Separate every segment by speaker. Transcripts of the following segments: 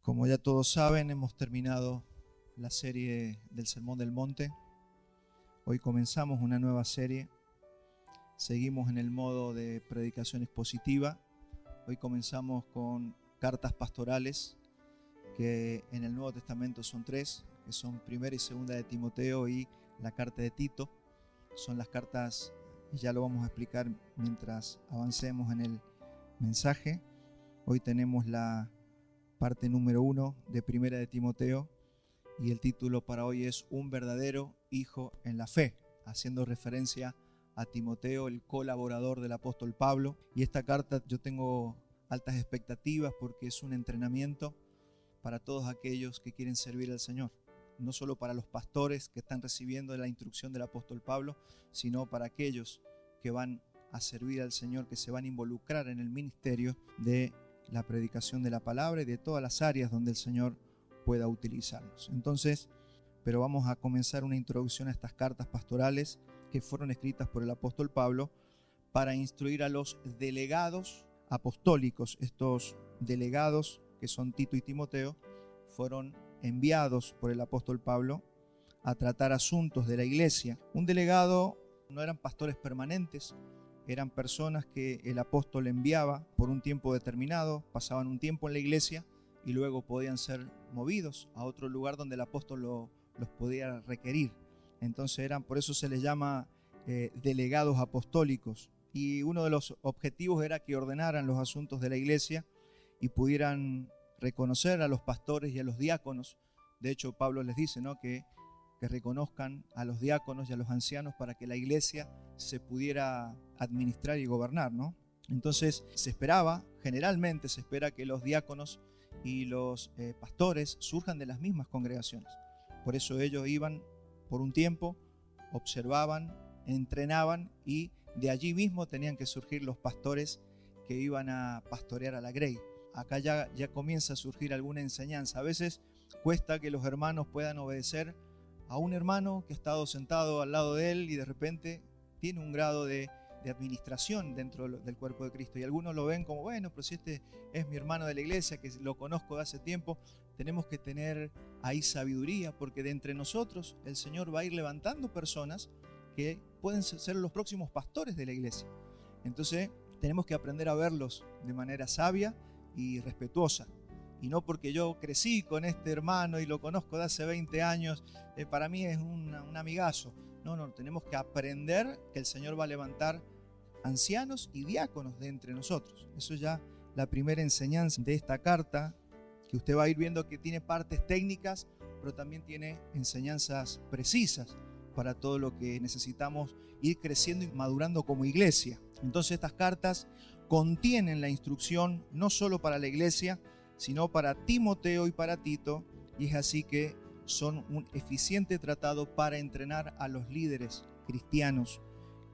Speaker 1: Como ya todos saben, hemos terminado la serie del Sermón del Monte. Hoy comenzamos una nueva serie. Seguimos en el modo de predicación expositiva. Hoy comenzamos con cartas pastorales, que en el Nuevo Testamento son tres, que son Primera y Segunda de Timoteo y la carta de Tito. Son las cartas, y ya lo vamos a explicar mientras avancemos en el mensaje. Hoy tenemos la parte número 1 de Primera de Timoteo y el título para hoy es Un verdadero hijo en la fe, haciendo referencia a Timoteo, el colaborador del apóstol Pablo. Y esta carta yo tengo altas expectativas porque es un entrenamiento para todos aquellos que quieren servir al Señor, no solo para los pastores que están recibiendo la instrucción del apóstol Pablo, sino para aquellos que van a servir al Señor, que se van a involucrar en el ministerio de la predicación de la palabra y de todas las áreas donde el Señor pueda utilizarnos. Entonces, pero vamos a comenzar una introducción a estas cartas pastorales que fueron escritas por el apóstol Pablo para instruir a los delegados apostólicos. Estos delegados, que son Tito y Timoteo, fueron enviados por el apóstol Pablo a tratar asuntos de la iglesia. Un delegado no eran pastores permanentes, eran personas que el apóstol enviaba por un tiempo determinado, pasaban un tiempo en la iglesia y luego podían ser movidos a otro lugar donde el apóstol los podía requerir. Entonces por eso se les llama delegados apostólicos. Y uno de los objetivos era que ordenaran los asuntos de la iglesia y pudieran reconocer a los pastores y a los diáconos. De hecho, Pablo les dice, ¿no?, que reconozcan a los diáconos y a los ancianos para que la iglesia se pudiera administrar y gobernar, ¿no? Entonces generalmente se espera que los diáconos y los pastores surjan de las mismas congregaciones. Por eso ellos iban por un tiempo, observaban, entrenaban y de allí mismo tenían que surgir los pastores que iban a pastorear a la grey. Acá ya comienza a surgir alguna enseñanza. A veces cuesta que los hermanos puedan obedecer a un hermano que ha estado sentado al lado de él y de repente tiene un grado de administración dentro del cuerpo de Cristo. Y algunos lo ven como, bueno, pero si este es mi hermano de la iglesia, que lo conozco de hace tiempo. Tenemos que tener ahí sabiduría, porque de entre nosotros el Señor va a ir levantando personas que pueden ser los próximos pastores de la iglesia. Entonces tenemos que aprender a verlos de manera sabia y respetuosa. Y no porque yo crecí con este hermano y lo conozco de hace 20 años, para mí es un amigazo. No, tenemos que aprender que el Señor va a levantar ancianos y diáconos de entre nosotros. Eso es ya la primera enseñanza de esta carta, que usted va a ir viendo que tiene partes técnicas, pero también tiene enseñanzas precisas para todo lo que necesitamos ir creciendo y madurando como iglesia. Entonces estas cartas contienen la instrucción no solo para la iglesia, sino para Timoteo y para Tito, y es así que son un eficiente tratado para entrenar a los líderes cristianos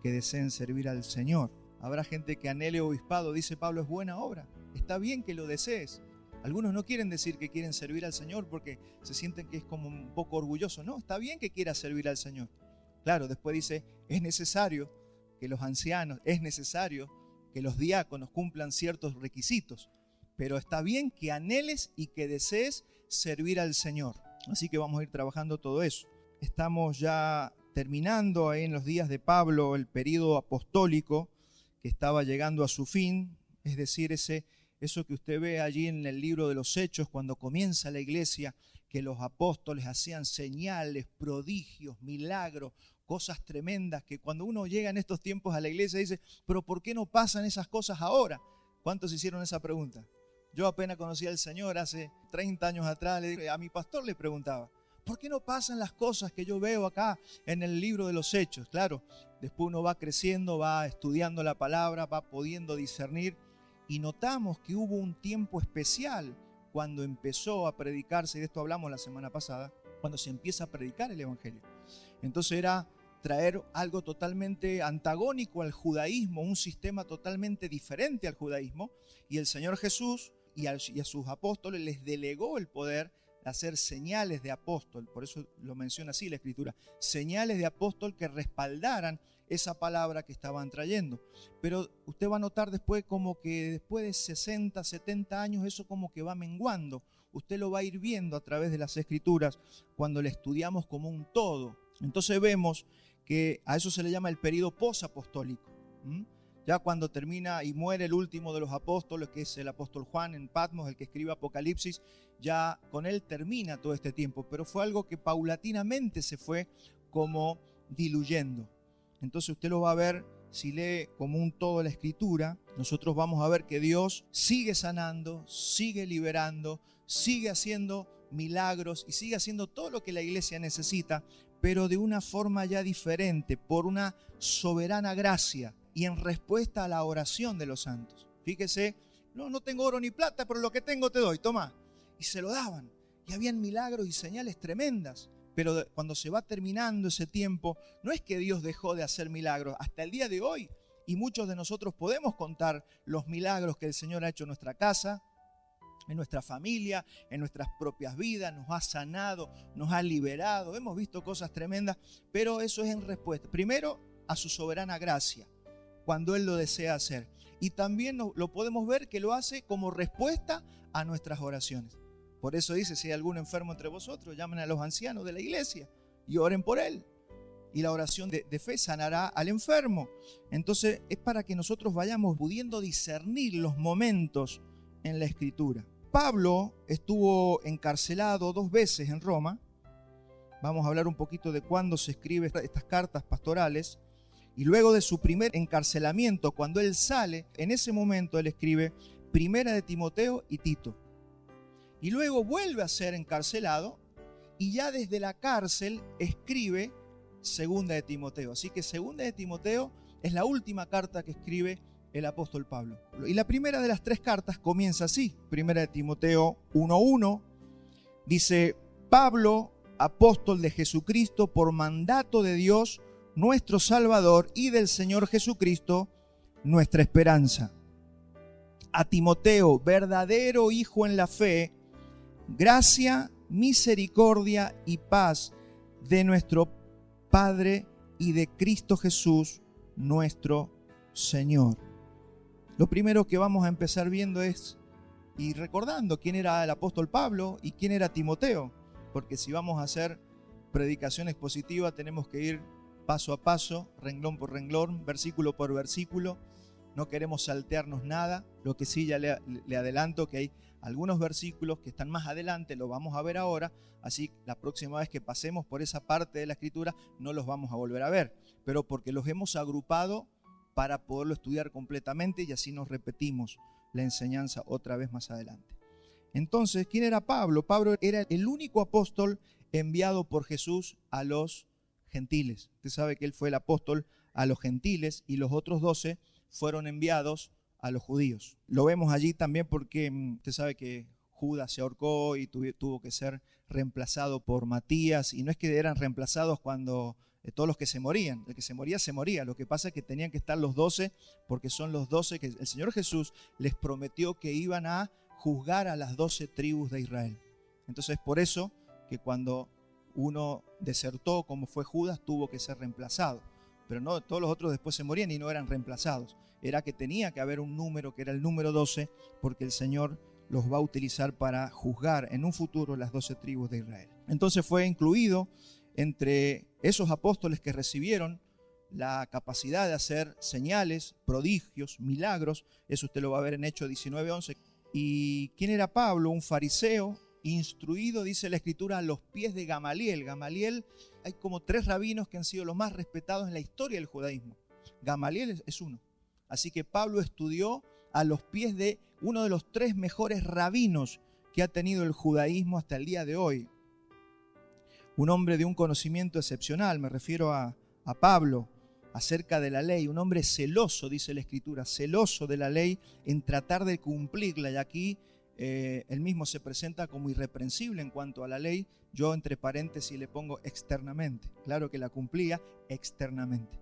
Speaker 1: que deseen servir al Señor. Habrá gente que anhele obispado, dice Pablo, es buena obra, está bien que lo desees. Algunos no quieren decir que quieren servir al Señor porque se sienten que es como un poco orgulloso. No, está bien que quieras servir al Señor. Claro, después dice, es necesario que los ancianos, es necesario que los diáconos cumplan ciertos requisitos, pero está bien que anheles y que desees servir al Señor. Así que vamos a ir trabajando todo eso. Estamos ya terminando ahí en los días de Pablo el período apostólico que estaba llegando a su fin, es decir, eso que usted ve allí en el libro de los Hechos cuando comienza la iglesia, que los apóstoles hacían señales, prodigios, milagros, cosas tremendas, que cuando uno llega en estos tiempos a la iglesia dice, pero ¿por qué no pasan esas cosas ahora? ¿Cuántos hicieron esa pregunta? Yo apenas conocí al Señor hace 30 años atrás, a mi pastor le preguntaba, ¿por qué no pasan las cosas que yo veo acá en el libro de los Hechos? Claro, después uno va creciendo, va estudiando la palabra, va pudiendo discernir y notamos que hubo un tiempo especial cuando empezó a predicarse, y de esto hablamos la semana pasada, cuando se empieza a predicar el Evangelio. Entonces era traer algo totalmente antagónico al judaísmo, un sistema totalmente diferente al judaísmo, y el Señor Jesús y a sus apóstoles les delegó el poder de hacer señales de apóstol. Por eso lo menciona así la Escritura, señales de apóstol que respaldaran esa palabra que estaban trayendo. Pero usted va a notar después como que después de 60, 70 años eso como que va menguando usted lo va a ir viendo a través de las Escrituras cuando le estudiamos como un todo. Entonces vemos que a eso se le llama el período posapostólico. Ya cuando termina y muere el último de los apóstoles, que es el apóstol Juan en Patmos, el que escribe Apocalipsis, ya con él termina todo este tiempo, pero fue algo que paulatinamente se fue como diluyendo. Entonces usted lo va a ver, si lee como un todo la Escritura, nosotros vamos a ver que Dios sigue sanando, sigue liberando, sigue haciendo milagros y sigue haciendo todo lo que la iglesia necesita, pero de una forma ya diferente, por una soberana gracia y en respuesta a la oración de los santos. Fíjese, no tengo oro ni plata, pero lo que tengo te doy, toma. Y se lo daban. Y habían milagros y señales tremendas. Pero cuando se va terminando ese tiempo, no es que Dios dejó de hacer milagros. Hasta el día de hoy, y muchos de nosotros podemos contar los milagros que el Señor ha hecho en nuestra casa, en nuestra familia, en nuestras propias vidas, nos ha sanado, nos ha liberado. Hemos visto cosas tremendas, pero eso es en respuesta, primero, a su soberana gracia, cuando Él lo desea hacer. Y también lo podemos ver que lo hace como respuesta a nuestras oraciones. Por eso dice, si hay algún enfermo entre vosotros, llamen a los ancianos de la iglesia y oren por él. Y la oración de fe sanará al enfermo. Entonces es para que nosotros vayamos pudiendo discernir los momentos en la Escritura. Pablo estuvo encarcelado 2 veces en Roma. Vamos a hablar un poquito de cuándo se escriben estas cartas pastorales. Y luego de su primer encarcelamiento, cuando él sale, en ese momento él escribe Primera de Timoteo y Tito. Y luego vuelve a ser encarcelado y ya desde la cárcel escribe Segunda de Timoteo. Así que Segunda de Timoteo es la última carta que escribe el apóstol Pablo. Y la primera de las 3 cartas comienza así. Primera de Timoteo 1:1 dice: Pablo, apóstol de Jesucristo, por mandato de Dios, nuestro Salvador, y del Señor Jesucristo, nuestra esperanza. A Timoteo, verdadero hijo en la fe, gracia, misericordia y paz de nuestro Padre y de Cristo Jesús, nuestro Señor. Lo primero que vamos a empezar viendo es, y recordando quién era el apóstol Pablo y quién era Timoteo, porque si vamos a hacer predicación expositiva tenemos que ir paso a paso, renglón por renglón, versículo por versículo. No queremos saltearnos nada. Lo que sí ya le adelanto que hay algunos versículos que están más adelante, lo vamos a ver ahora, así la próxima vez que pasemos por esa parte de la Escritura no los vamos a volver a ver, pero porque los hemos agrupado para poderlo estudiar completamente y así nos repetimos la enseñanza otra vez más adelante. Entonces, ¿quién era Pablo? Pablo era el único apóstol enviado por Jesús a los gentiles. Usted sabe que él fue el apóstol a los gentiles y los otros 12 fueron enviados a los judíos. Lo vemos allí también porque usted sabe que Judas se ahorcó y tuvo que ser reemplazado por Matías, y no es que eran reemplazados cuando todos los que se morían, el que se moría, lo que pasa es que tenían que estar los 12 porque son los 12 que el Señor Jesús les prometió que iban a juzgar a las 12 tribus de Israel. Entonces por eso que cuando uno desertó como fue Judas tuvo que ser reemplazado. Pero no, todos los otros después se morían y no eran reemplazados. Era que tenía que haber un número que era el número 12 porque el Señor los va a utilizar para juzgar en un futuro las 12 tribus de Israel. Entonces fue incluido entre esos apóstoles que recibieron la capacidad de hacer señales, prodigios, milagros. Eso usted lo va a ver en Hechos 19:11. ¿Y quién era Pablo? Un fariseo instruido, dice la Escritura, a los pies de Gamaliel. Gamaliel, hay como 3 rabinos que han sido los más respetados en la historia del judaísmo. Gamaliel es uno. Así que Pablo estudió a los pies de uno de los 3 mejores rabinos que ha tenido el judaísmo hasta el día de hoy. Un hombre de un conocimiento excepcional, me refiero a Pablo, acerca de la ley, un hombre celoso, dice la Escritura, celoso de la ley en tratar de cumplirla, y aquí él mismo se presenta como irreprensible en cuanto a la ley. Yo entre paréntesis le pongo externamente. Claro que la cumplía externamente.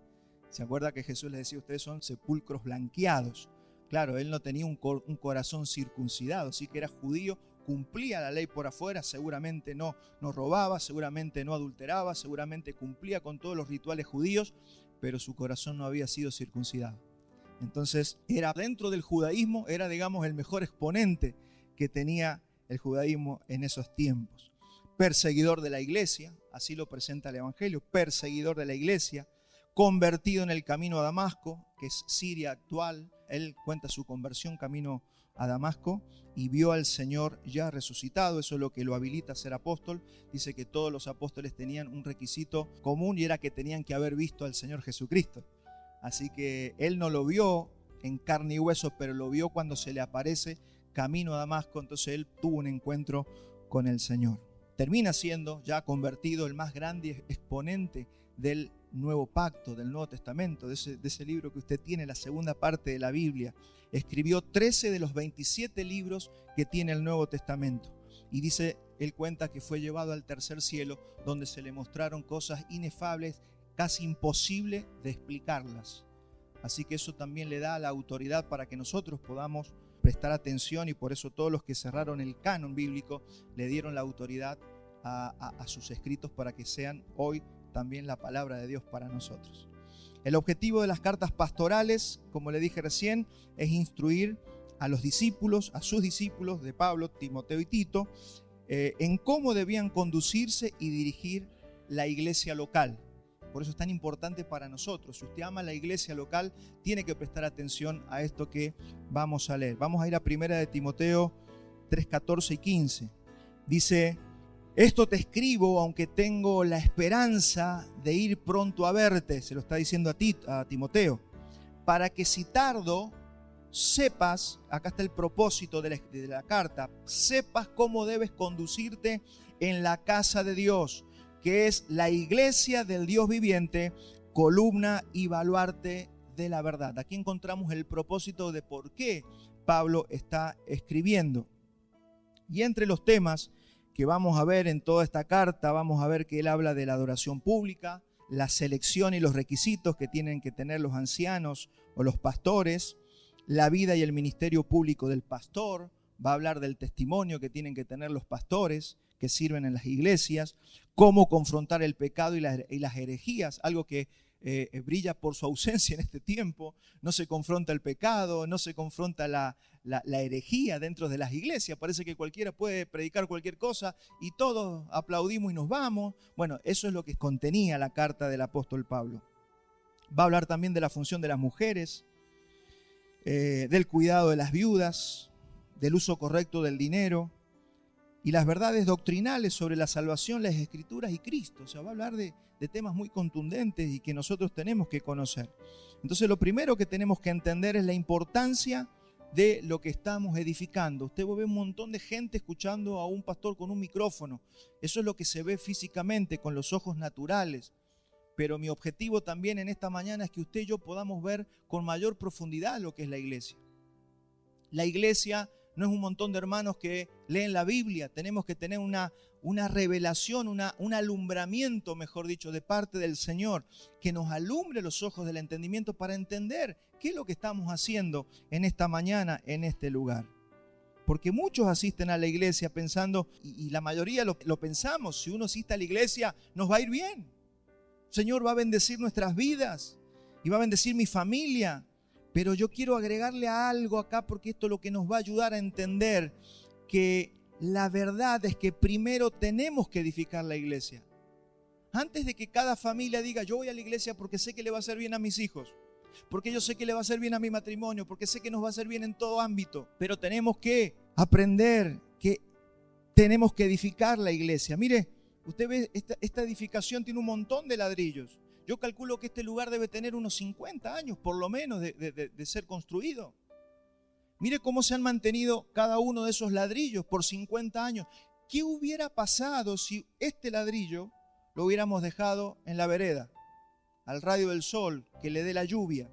Speaker 1: ¿Se acuerda que Jesús les decía, ustedes son sepulcros blanqueados? Claro, él no tenía un corazón circuncidado, sí que era judío, cumplía la ley por afuera, seguramente no robaba, seguramente no adulteraba, seguramente cumplía con todos los rituales judíos, pero su corazón no había sido circuncidado. Entonces, era dentro del judaísmo, era, digamos, el mejor exponente que tenía el judaísmo en esos tiempos. Perseguidor de la iglesia, así lo presenta el Evangelio, perseguidor de la iglesia, convertido en el camino a Damasco, que es Siria actual. Él cuenta su conversión camino a Damasco y vio al Señor ya resucitado. Eso es lo que lo habilita a ser apóstol. Dice que todos los apóstoles tenían un requisito común y era que tenían que haber visto al Señor Jesucristo. Así que él no lo vio en carne y hueso, pero lo vio cuando se le aparece camino a Damasco. Entonces él tuvo un encuentro con el Señor. Termina siendo ya convertido el más grande exponente del Nuevo Pacto, del Nuevo Testamento, de ese libro que usted tiene, la segunda parte de la Biblia. Escribió 13 de los 27 libros que tiene el Nuevo Testamento. Y dice, él cuenta que fue llevado al tercer cielo, donde se le mostraron cosas inefables, casi imposible de explicarlas. Así que eso también le da la autoridad para que nosotros podamos prestar atención, y por eso todos los que cerraron el canon bíblico le dieron la autoridad a sus escritos para que sean hoy también la palabra de Dios para nosotros. El objetivo de las cartas pastorales, como le dije recién, es instruir a los discípulos, a sus discípulos de Pablo, Timoteo y Tito, en cómo debían conducirse y dirigir la iglesia local. Por eso es tan importante para nosotros. Si usted ama la iglesia local, tiene que prestar atención a esto que vamos a leer. Vamos a ir a 1 de Timoteo 3, 14 y 15. Dice: esto te escribo, aunque tengo la esperanza de ir pronto a verte. Se lo está diciendo a Timoteo. Para que si tardo, sepas, acá está el propósito de la carta, sepas cómo debes conducirte en la casa de Dios, que es la iglesia del Dios viviente, columna y baluarte de la verdad. Aquí encontramos el propósito de por qué Pablo está escribiendo. Y entre los temas que vamos a ver en toda esta carta, vamos a ver que él habla de la adoración pública, la selección y los requisitos que tienen que tener los ancianos o los pastores, la vida y el ministerio público del pastor. Va a hablar del testimonio que tienen que tener los pastores que sirven en las iglesias, cómo confrontar el pecado y las herejías, algo que brilla por su ausencia en este tiempo. No se confronta el pecado, no se confronta la herejía dentro de las iglesias. Parece que cualquiera puede predicar cualquier cosa y todos aplaudimos y nos vamos. Bueno, eso es lo que contenía la carta del apóstol Pablo. Va a hablar también de la función de las mujeres, del cuidado de las viudas, del uso correcto del dinero y las verdades doctrinales sobre la salvación, las Escrituras y Cristo. O sea, va a hablar de temas muy contundentes y que nosotros tenemos que conocer. Entonces, lo primero que tenemos que entender es la importancia de lo que estamos edificando. Usted ve un montón de gente escuchando a un pastor con un micrófono. Eso es lo que se ve físicamente con los ojos naturales. Pero mi objetivo también en esta mañana es que usted y yo podamos ver con mayor profundidad lo que es la iglesia. La iglesia no es un montón de hermanos que leen la Biblia. Tenemos que tener una revelación, un alumbramiento, mejor dicho, de parte del Señor, que nos alumbre los ojos del entendimiento para entender qué es lo que estamos haciendo en esta mañana, en este lugar. Porque muchos asisten a la iglesia pensando, y la mayoría lo pensamos, si uno asiste a la iglesia nos va a ir bien. El Señor va a bendecir nuestras vidas y va a bendecir mi familia. Pero yo quiero agregarle algo acá, porque esto es lo que nos va a ayudar a entender que la verdad es que primero tenemos que edificar la iglesia. Antes de que cada familia diga, yo voy a la iglesia porque sé que le va a hacer bien a mis hijos, porque yo sé que le va a hacer bien a mi matrimonio, porque sé que nos va a hacer bien en todo ámbito. Pero tenemos que aprender que tenemos que edificar la iglesia. Mire, usted ve, esta edificación tiene un montón de ladrillos. Yo calculo que este lugar debe tener unos 50 años, por lo menos, de ser construido. Mire cómo se han mantenido cada uno de esos ladrillos por 50 años. ¿Qué hubiera pasado si este ladrillo lo hubiéramos dejado en la vereda, al rayo del sol, que le dé la lluvia?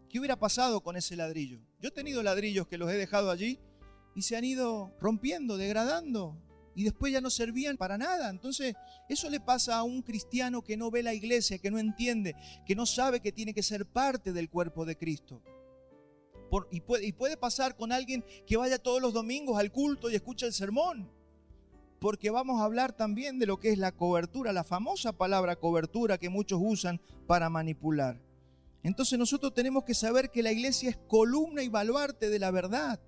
Speaker 1: ¿Qué hubiera pasado con ese ladrillo? Yo he tenido ladrillos que los he dejado allí y se han ido rompiendo, degradando, y después ya no servían para nada. Entonces, eso le pasa a un cristiano que no ve la iglesia, que no entiende, que no sabe que tiene que ser parte del cuerpo de Cristo. Y puede pasar con alguien que vaya todos los domingos al culto y escucha el sermón. Porque vamos a hablar también de lo que es la cobertura, la famosa palabra cobertura que muchos usan para manipular. Entonces nosotros tenemos que saber que la iglesia es columna y baluarte de la verdad.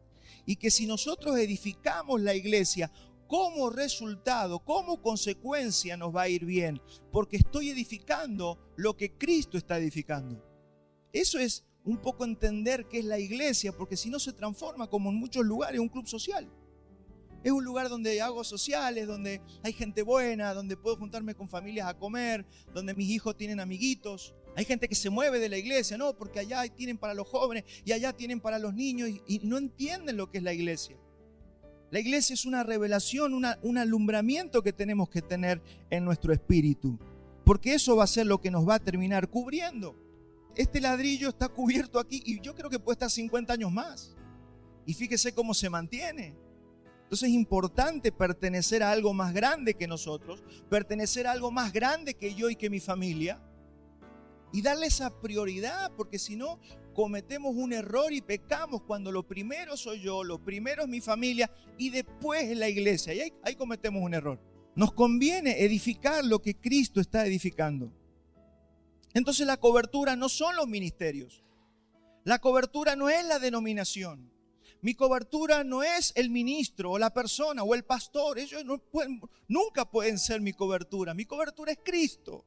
Speaker 1: y que si nosotros edificamos la iglesia, como resultado, como consecuencia nos va a ir bien, porque estoy edificando lo que Cristo está edificando. Eso es un poco entender qué es la iglesia, porque si no se transforma como en muchos lugares un club social. Es un lugar donde hago sociales, donde hay gente buena, donde puedo juntarme con familias a comer, donde mis hijos tienen amiguitos. Hay gente que se mueve de la iglesia, no, porque allá tienen para los jóvenes y allá tienen para los niños y no entienden lo que es la iglesia. La iglesia es una revelación, un alumbramiento que tenemos que tener en nuestro espíritu, porque eso va a ser lo que nos va a terminar cubriendo. Este ladrillo está cubierto aquí y yo creo que puede estar 50 años más. Y fíjese cómo se mantiene. Entonces es importante pertenecer a algo más grande que nosotros, pertenecer a algo más grande que yo y que mi familia, y darle esa prioridad, porque si no cometemos un error y pecamos cuando lo primero soy yo, lo primero es mi familia y después es la iglesia. Y ahí cometemos un error. Nos conviene edificar lo que Cristo está edificando. Entonces la cobertura no son los ministerios. La cobertura no es la denominación. Mi cobertura no es el ministro o la persona o el pastor. Ellos nunca pueden ser mi cobertura. Mi cobertura es Cristo.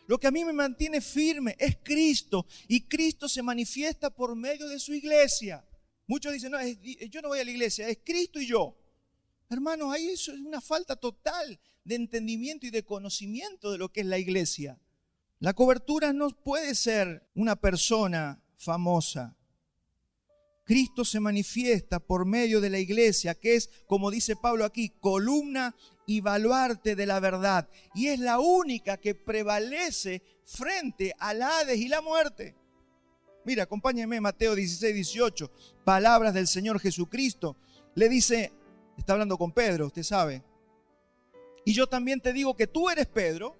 Speaker 1: Lo que a mí me mantiene firme es Cristo. Y Cristo se manifiesta por medio de su iglesia. Muchos dicen, no, yo no voy a la iglesia, es Cristo y yo. Hermanos, ahí eso es una falta total de entendimiento y de conocimiento de lo que es la iglesia. La cobertura no puede ser una persona famosa. Cristo se manifiesta por medio de la iglesia, que es, como dice Pablo aquí, columna y baluarte de la verdad. Y es la única que prevalece frente al Hades y la muerte. Mira, acompáñenme, Mateo 16, 18, palabras del Señor Jesucristo. Le dice, está hablando con Pedro, usted sabe. Y yo también te digo que tú eres Pedro,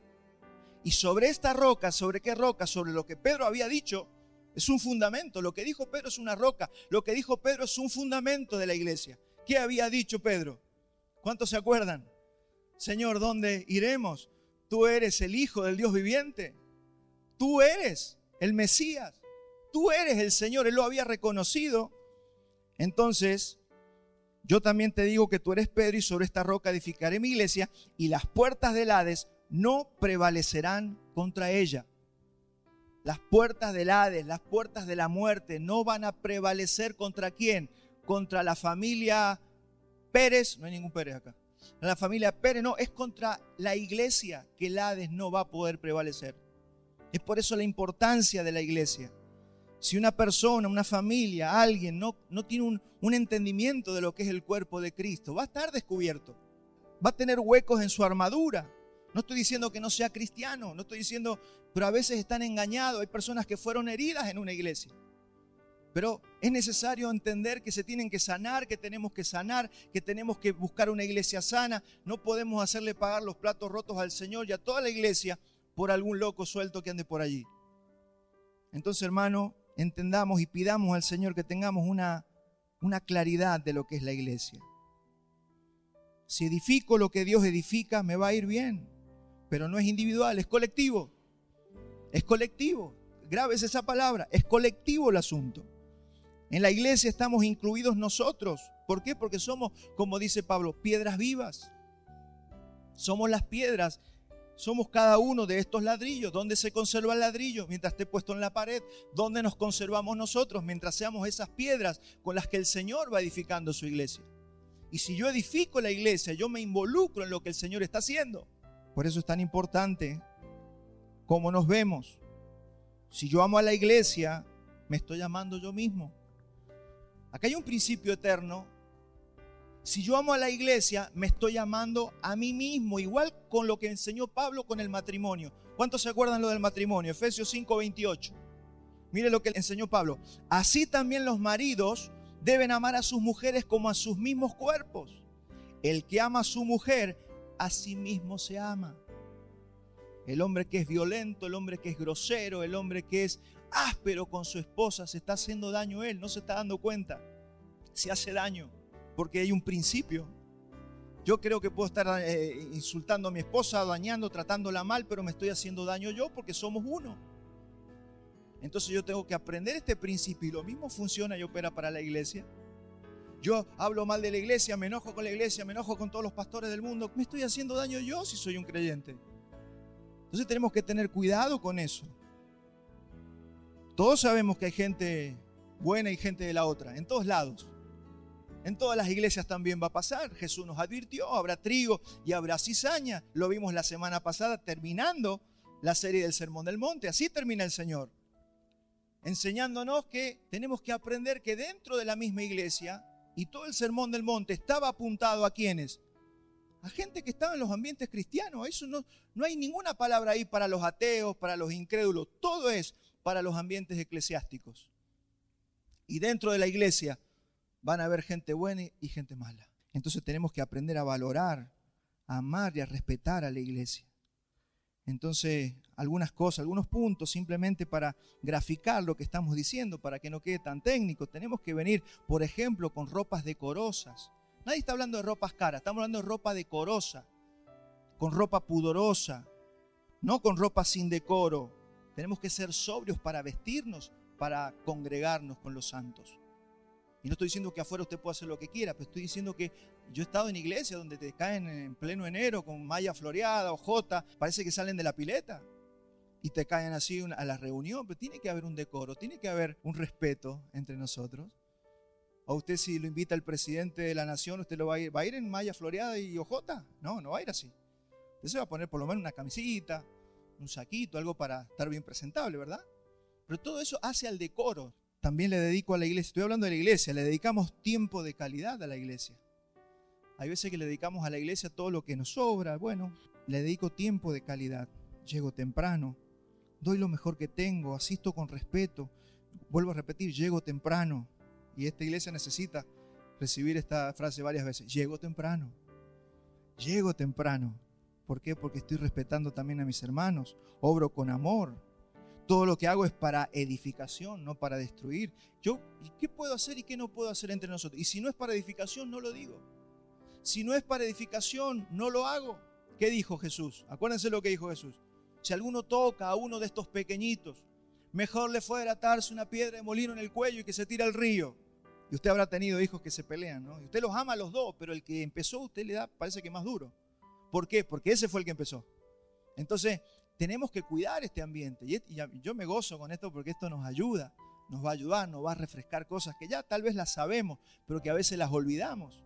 Speaker 1: y sobre esta roca, ¿sobre qué roca? Sobre lo que Pedro había dicho. Es un fundamento. Lo que dijo Pedro es una roca. Lo que dijo Pedro es un fundamento de la iglesia. ¿Qué había dicho Pedro? ¿Cuántos se acuerdan? Señor, ¿dónde iremos? Tú eres el Hijo del Dios viviente. Tú eres el Mesías. Tú eres el Señor. Él lo había reconocido. Entonces, yo también te digo que tú eres Pedro y sobre esta roca edificaré mi iglesia y las puertas del Hades no prevalecerán contra ella. Las puertas del Hades, las puertas de la muerte no van a prevalecer ¿contra quién? Contra la familia Pérez, no hay ningún Pérez acá. La familia Pérez no, es contra la iglesia que el Hades no va a poder prevalecer. Es por eso la importancia de la iglesia. Si una persona, una familia, alguien no tiene un entendimiento de lo que es el cuerpo de Cristo, va a estar descubierto. Va a tener huecos en su armadura. No estoy diciendo que no sea cristiano, no estoy diciendo, pero a veces están engañados. Hay personas que fueron heridas en una iglesia. Pero es necesario entender que se tienen que sanar, que tenemos que buscar una iglesia sana. No podemos hacerle pagar los platos rotos al Señor y a toda la iglesia por algún loco suelto que ande por allí. Entonces, hermano, entendamos y pidamos al Señor que tengamos una claridad de lo que es la iglesia. Si edifico lo que Dios edifica, me va a ir bien. Pero no es individual, es colectivo. Es colectivo. Grábese esa palabra. Es colectivo el asunto. En la iglesia estamos incluidos nosotros. ¿Por qué? Porque somos, como dice Pablo, piedras vivas. Somos las piedras. Somos cada uno de estos ladrillos. ¿Dónde se conserva el ladrillo? Mientras esté puesto en la pared. ¿Dónde nos conservamos nosotros? Mientras seamos esas piedras con las que el Señor va edificando su iglesia. Y si yo edifico la iglesia, yo me involucro en lo que el Señor está haciendo. Por eso es tan importante cómo nos vemos. Si yo amo a la iglesia, me estoy amando yo mismo. Acá hay un principio eterno. Si yo amo a la iglesia, me estoy amando a mí mismo. Igual con lo que enseñó Pablo con el matrimonio. ¿Cuántos se acuerdan lo del matrimonio? Efesios 5:28. Mire lo que enseñó Pablo. Así también los maridos deben amar a sus mujeres como a sus mismos cuerpos. El que ama a su mujer, a sí mismo se ama. El hombre que es violento, el hombre que es grosero, el hombre que es áspero con su esposa, se está haciendo daño él, no se está dando cuenta. Se hace daño porque hay un principio. Yo creo que puedo estar insultando a mi esposa, dañando, tratándola mal, pero me estoy haciendo daño yo porque somos uno. Entonces yo tengo que aprender este principio y lo mismo funciona y opera para la iglesia. yo hablo mal de la iglesia, me enojo con la iglesia, me enojo con todos los pastores del mundo. Me estoy haciendo daño yo si soy un creyente. Entonces tenemos que tener cuidado con eso. Todos sabemos que hay gente buena y gente de la otra, en todos lados. En todas las iglesias también va a pasar. Jesús nos advirtió, habrá trigo y habrá cizaña. Lo vimos la semana pasada terminando la serie del Sermón del Monte. Así termina el Señor, enseñándonos que tenemos que aprender que dentro de la misma iglesia, y todo el Sermón del Monte estaba apuntado a ¿quiénes? A gente que estaba en los ambientes cristianos. Eso no hay ninguna palabra ahí para los ateos, para los incrédulos. Todo es para los ambientes eclesiásticos. Y dentro de la iglesia van a haber gente buena y gente mala. Entonces tenemos que aprender a valorar, a amar y a respetar a la iglesia. Entonces, algunas cosas, algunos puntos simplemente para graficar lo que estamos diciendo, para que no quede tan técnico. Tenemos que venir, por ejemplo, con ropas decorosas. Nadie está hablando de ropas caras, estamos hablando de ropa decorosa, con ropa pudorosa, no con ropa sin decoro. Tenemos que ser sobrios para vestirnos, para congregarnos con los santos. Y no estoy diciendo que afuera usted pueda hacer lo que quiera, pero estoy diciendo que yo he estado en iglesias donde te caen en pleno enero con malla floreada, hojota, parece que salen de la pileta y te caen así a la reunión, pero tiene que haber un decoro, tiene que haber un respeto entre nosotros. O usted, si lo invita el presidente de la nación, ¿usted va a ir en malla floreada y hojota? No, no va a ir así. Usted se va a poner por lo menos una camisita, un saquito, algo para estar bien presentable, ¿verdad? Pero todo eso hace al decoro. También le dedico a la iglesia, estoy hablando de la iglesia, le dedicamos tiempo de calidad a la iglesia. Hay veces que le dedicamos a la iglesia todo lo que nos sobra. Bueno, le dedico tiempo de calidad. Llego temprano, doy lo mejor que tengo, asisto con respeto. Vuelvo a repetir, llego temprano. Y esta iglesia necesita recibir esta frase varias veces. Llego temprano. Llego temprano. ¿Por qué? Porque estoy respetando también a mis hermanos. Obro con amor. Todo lo que hago es para edificación, no para destruir. ¿Y qué puedo hacer y qué no puedo hacer entre nosotros? Y si no es para edificación, no lo digo. Si no es para edificación, no lo hago. ¿Qué dijo Jesús? Acuérdense lo que dijo Jesús. Si alguno toca a uno de estos pequeñitos, mejor le fuera atarse una piedra de molino en el cuello y que se tire al río. Y usted habrá tenido hijos que se pelean, ¿no? Y usted los ama a los dos, pero el que empezó usted le da, parece que más duro. ¿Por qué? Porque ese fue el que empezó. Entonces, tenemos que cuidar este ambiente. Y yo me gozo con esto porque esto nos ayuda, nos va a ayudar, nos va a refrescar cosas que ya tal vez las sabemos, pero que a veces las olvidamos.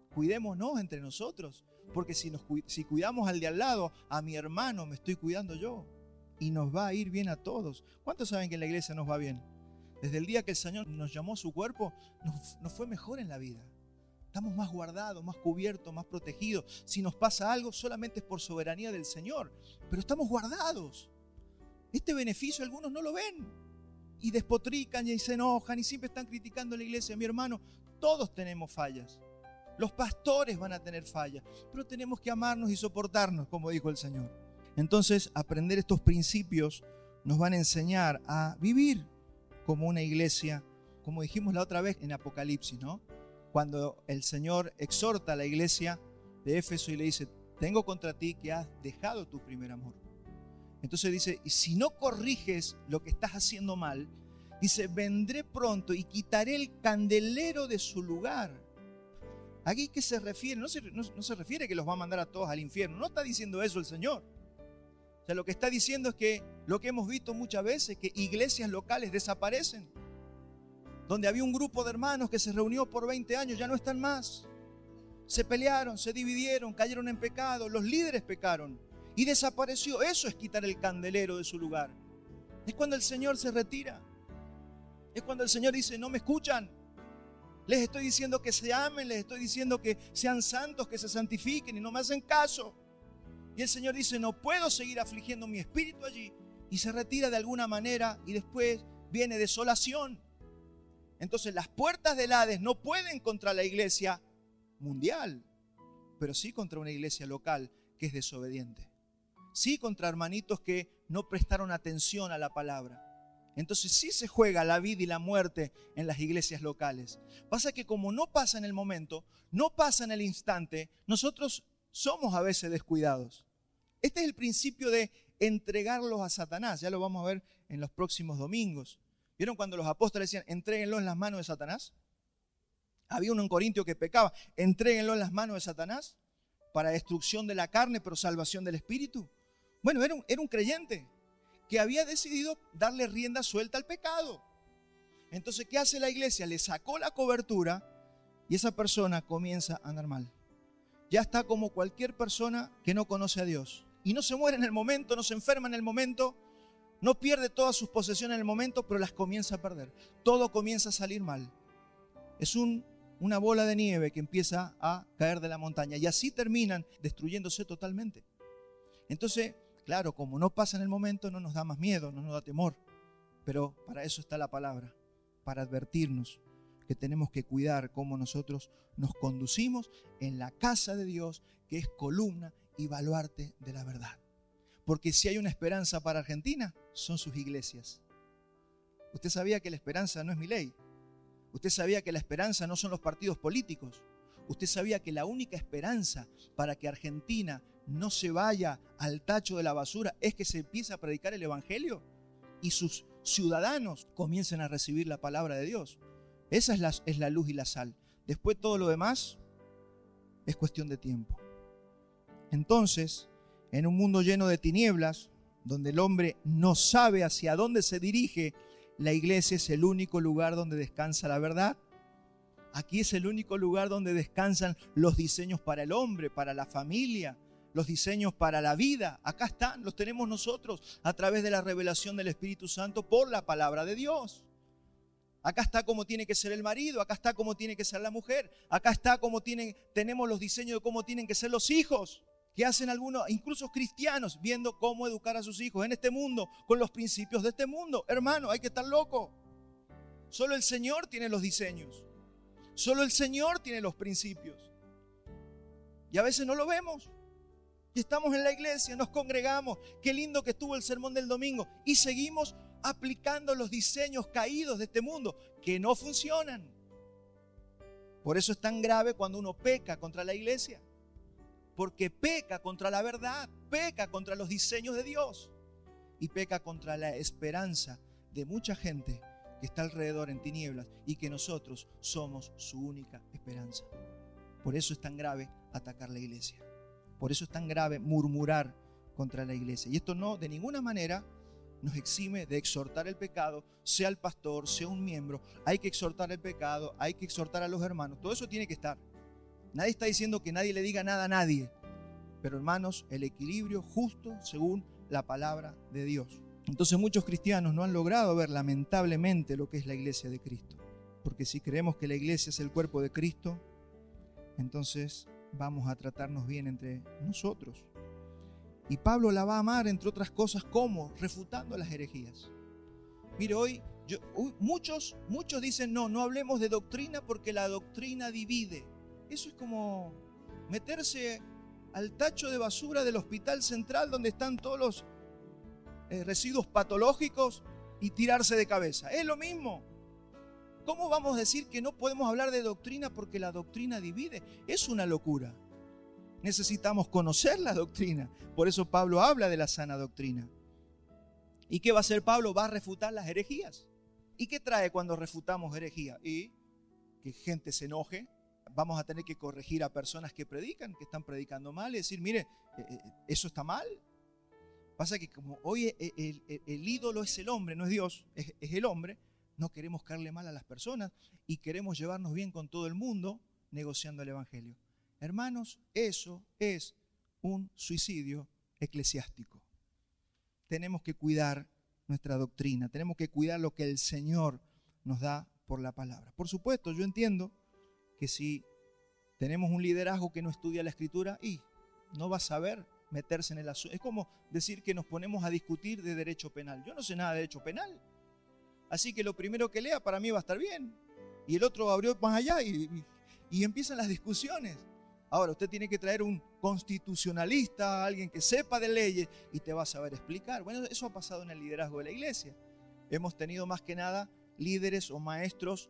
Speaker 1: Cuidémonos entre nosotros, porque si cuidamos al de al lado, a mi hermano, me estoy cuidando yo. Y nos va a ir bien a todos. ¿Cuántos saben que en la iglesia nos va bien? Desde el día que el Señor nos llamó a su cuerpo, nos fue mejor en la vida. Estamos más guardados, más cubiertos, más protegidos. Si nos pasa algo, solamente es por soberanía del Señor. Pero estamos guardados. Este beneficio algunos no lo ven. Y despotrican y se enojan y siempre están criticando a la iglesia. Mi hermano, todos tenemos fallas. Los pastores van a tener fallas. Pero tenemos que amarnos y soportarnos, como dijo el Señor. Entonces, aprender estos principios nos van a enseñar a vivir como una iglesia, como dijimos la otra vez en Apocalipsis, ¿no? Cuando el Señor exhorta a la iglesia de Éfeso y le dice, tengo contra ti que has dejado tu primer amor. Entonces dice, y si no corriges lo que estás haciendo mal, dice, vendré pronto y quitaré el candelero de su lugar. ¿Aquí qué se refiere? No se refiere que los va a mandar a todos al infierno. No está diciendo eso el Señor. O sea, lo que está diciendo es que lo que hemos visto muchas veces, que iglesias locales desaparecen. Donde había un grupo de hermanos que se reunió por 20 años, ya no están más. Se pelearon, se dividieron, cayeron en pecado, los líderes pecaron y desapareció. Eso es quitar el candelero de su lugar. Es cuando el Señor se retira. Es cuando el Señor dice, no me escuchan. Les estoy diciendo que se amen, les estoy diciendo que sean santos, que se santifiquen y no me hacen caso. Y el Señor dice, no puedo seguir afligiendo mi espíritu allí. Y se retira de alguna manera y después viene desolación. Entonces las puertas del Hades no pueden contra la iglesia mundial, pero sí contra una iglesia local que es desobediente. Sí contra hermanitos que no prestaron atención a la palabra. Entonces sí se juega la vida y la muerte en las iglesias locales. Pasa que como no pasa en el momento, no pasa en el instante, nosotros somos a veces descuidados. Este es el principio de entregarlos a Satanás. Ya lo vamos a ver en los próximos domingos. ¿Vieron cuando los apóstoles decían, entréguenlo en las manos de Satanás? Había uno en Corintio que pecaba. Entréguenlo en las manos de Satanás para destrucción de la carne, pero salvación del espíritu. Bueno, era un creyente que había decidido darle rienda suelta al pecado. Entonces, ¿qué hace la iglesia? Le sacó la cobertura y esa persona comienza a andar mal. Ya está como cualquier persona que no conoce a Dios. Y no se muere en el momento, no se enferma en el momento, no pierde todas sus posesiones en el momento, pero las comienza a perder. Todo comienza a salir mal. Es una bola de nieve que empieza a caer de la montaña. Y así terminan destruyéndose totalmente. Entonces, claro, como no pasa en el momento, no nos da más miedo, no nos da temor. Pero para eso está la palabra, para advertirnos que tenemos que cuidar cómo nosotros nos conducimos en la casa de Dios, que es columna y baluarte de la verdad. Porque si hay una esperanza para Argentina, son sus iglesias. Usted sabía que la esperanza no es Milei. Usted sabía que la esperanza no son los partidos políticos. Usted sabía que la única esperanza para que Argentina no se vaya al tacho de la basura es que se empiece a predicar el evangelio y sus ciudadanos comiencen a recibir la palabra de Dios. Esa es la luz y la sal. Después todo lo demás es cuestión de tiempo. Entonces, en un mundo lleno de tinieblas, donde el hombre no sabe hacia dónde se dirige, la iglesia es el único lugar donde descansa la verdad. Aquí es el único lugar donde descansan los diseños para el hombre, para la familia, los diseños para la vida. Acá están, los tenemos nosotros a través de la revelación del Espíritu Santo por la palabra de Dios. Acá está cómo tiene que ser el marido, acá está cómo tiene que ser la mujer, acá está cómo tenemos los diseños de cómo tienen que ser los hijos, que hacen algunos, incluso cristianos, viendo cómo educar a sus hijos en este mundo, con los principios de este mundo. Hermano, hay que estar loco. Solo el Señor tiene los diseños. Solo el Señor tiene los principios. Y a veces no lo vemos. Y estamos en la iglesia, nos congregamos. Qué lindo que estuvo el sermón del domingo. Y seguimos aplicando los diseños caídos de este mundo que no funcionan. Por eso es tan grave cuando uno peca contra la iglesia. Porque peca contra la verdad, peca contra los diseños de Dios y peca contra la esperanza de mucha gente que está alrededor en tinieblas y que nosotros somos su única esperanza. Por eso es tan grave atacar la iglesia. Por eso es tan grave murmurar contra la iglesia. Y esto no de ninguna manera nos exime de exhortar el pecado, sea el pastor, sea un miembro. Hay que exhortar el pecado, hay que exhortar a los hermanos. Todo eso tiene que estar. Nadie está diciendo que nadie le diga nada a nadie. Pero hermanos, el equilibrio justo según la palabra de Dios. Entonces muchos cristianos no han logrado ver lamentablemente lo que es la iglesia de Cristo. Porque si creemos que la iglesia es el cuerpo de Cristo, entonces vamos a tratarnos bien entre nosotros. Y Pablo la va a amar, entre otras cosas, ¿cómo? Refutando las herejías. Mire, hoy muchos dicen, no hablemos de doctrina porque la doctrina divide. Eso es como meterse al tacho de basura del hospital central donde están todos los residuos patológicos y tirarse de cabeza. Es lo mismo. ¿Cómo vamos a decir que no podemos hablar de doctrina porque la doctrina divide? Es una locura. Necesitamos conocer la doctrina. Por eso Pablo habla de la sana doctrina. ¿Y qué va a hacer Pablo? Va a refutar las herejías. ¿Y qué trae cuando refutamos herejías? Y que gente se enoje. Vamos a tener que corregir a personas que predican, que están predicando mal, y decir, mire, eso está mal. Pasa que como hoy el ídolo es el hombre, no es Dios, es el hombre, no queremos caerle mal a las personas y queremos llevarnos bien con todo el mundo negociando el evangelio. Hermanos, eso es un suicidio eclesiástico. Tenemos que cuidar nuestra doctrina, tenemos que cuidar lo que el Señor nos da por la palabra. Por supuesto, yo entiendo que si tenemos un liderazgo que no estudia la Escritura y no va a saber meterse en el asunto. Es como decir que nos ponemos a discutir de derecho penal. Yo no sé nada de derecho penal. Así que lo primero que lea para mí va a estar bien. Y el otro abrió más allá y empiezan las discusiones. Ahora, usted tiene que traer un constitucionalista, alguien que sepa de leyes y te va a saber explicar. Bueno, eso ha pasado en el liderazgo de la iglesia. Hemos tenido más que nada líderes o maestros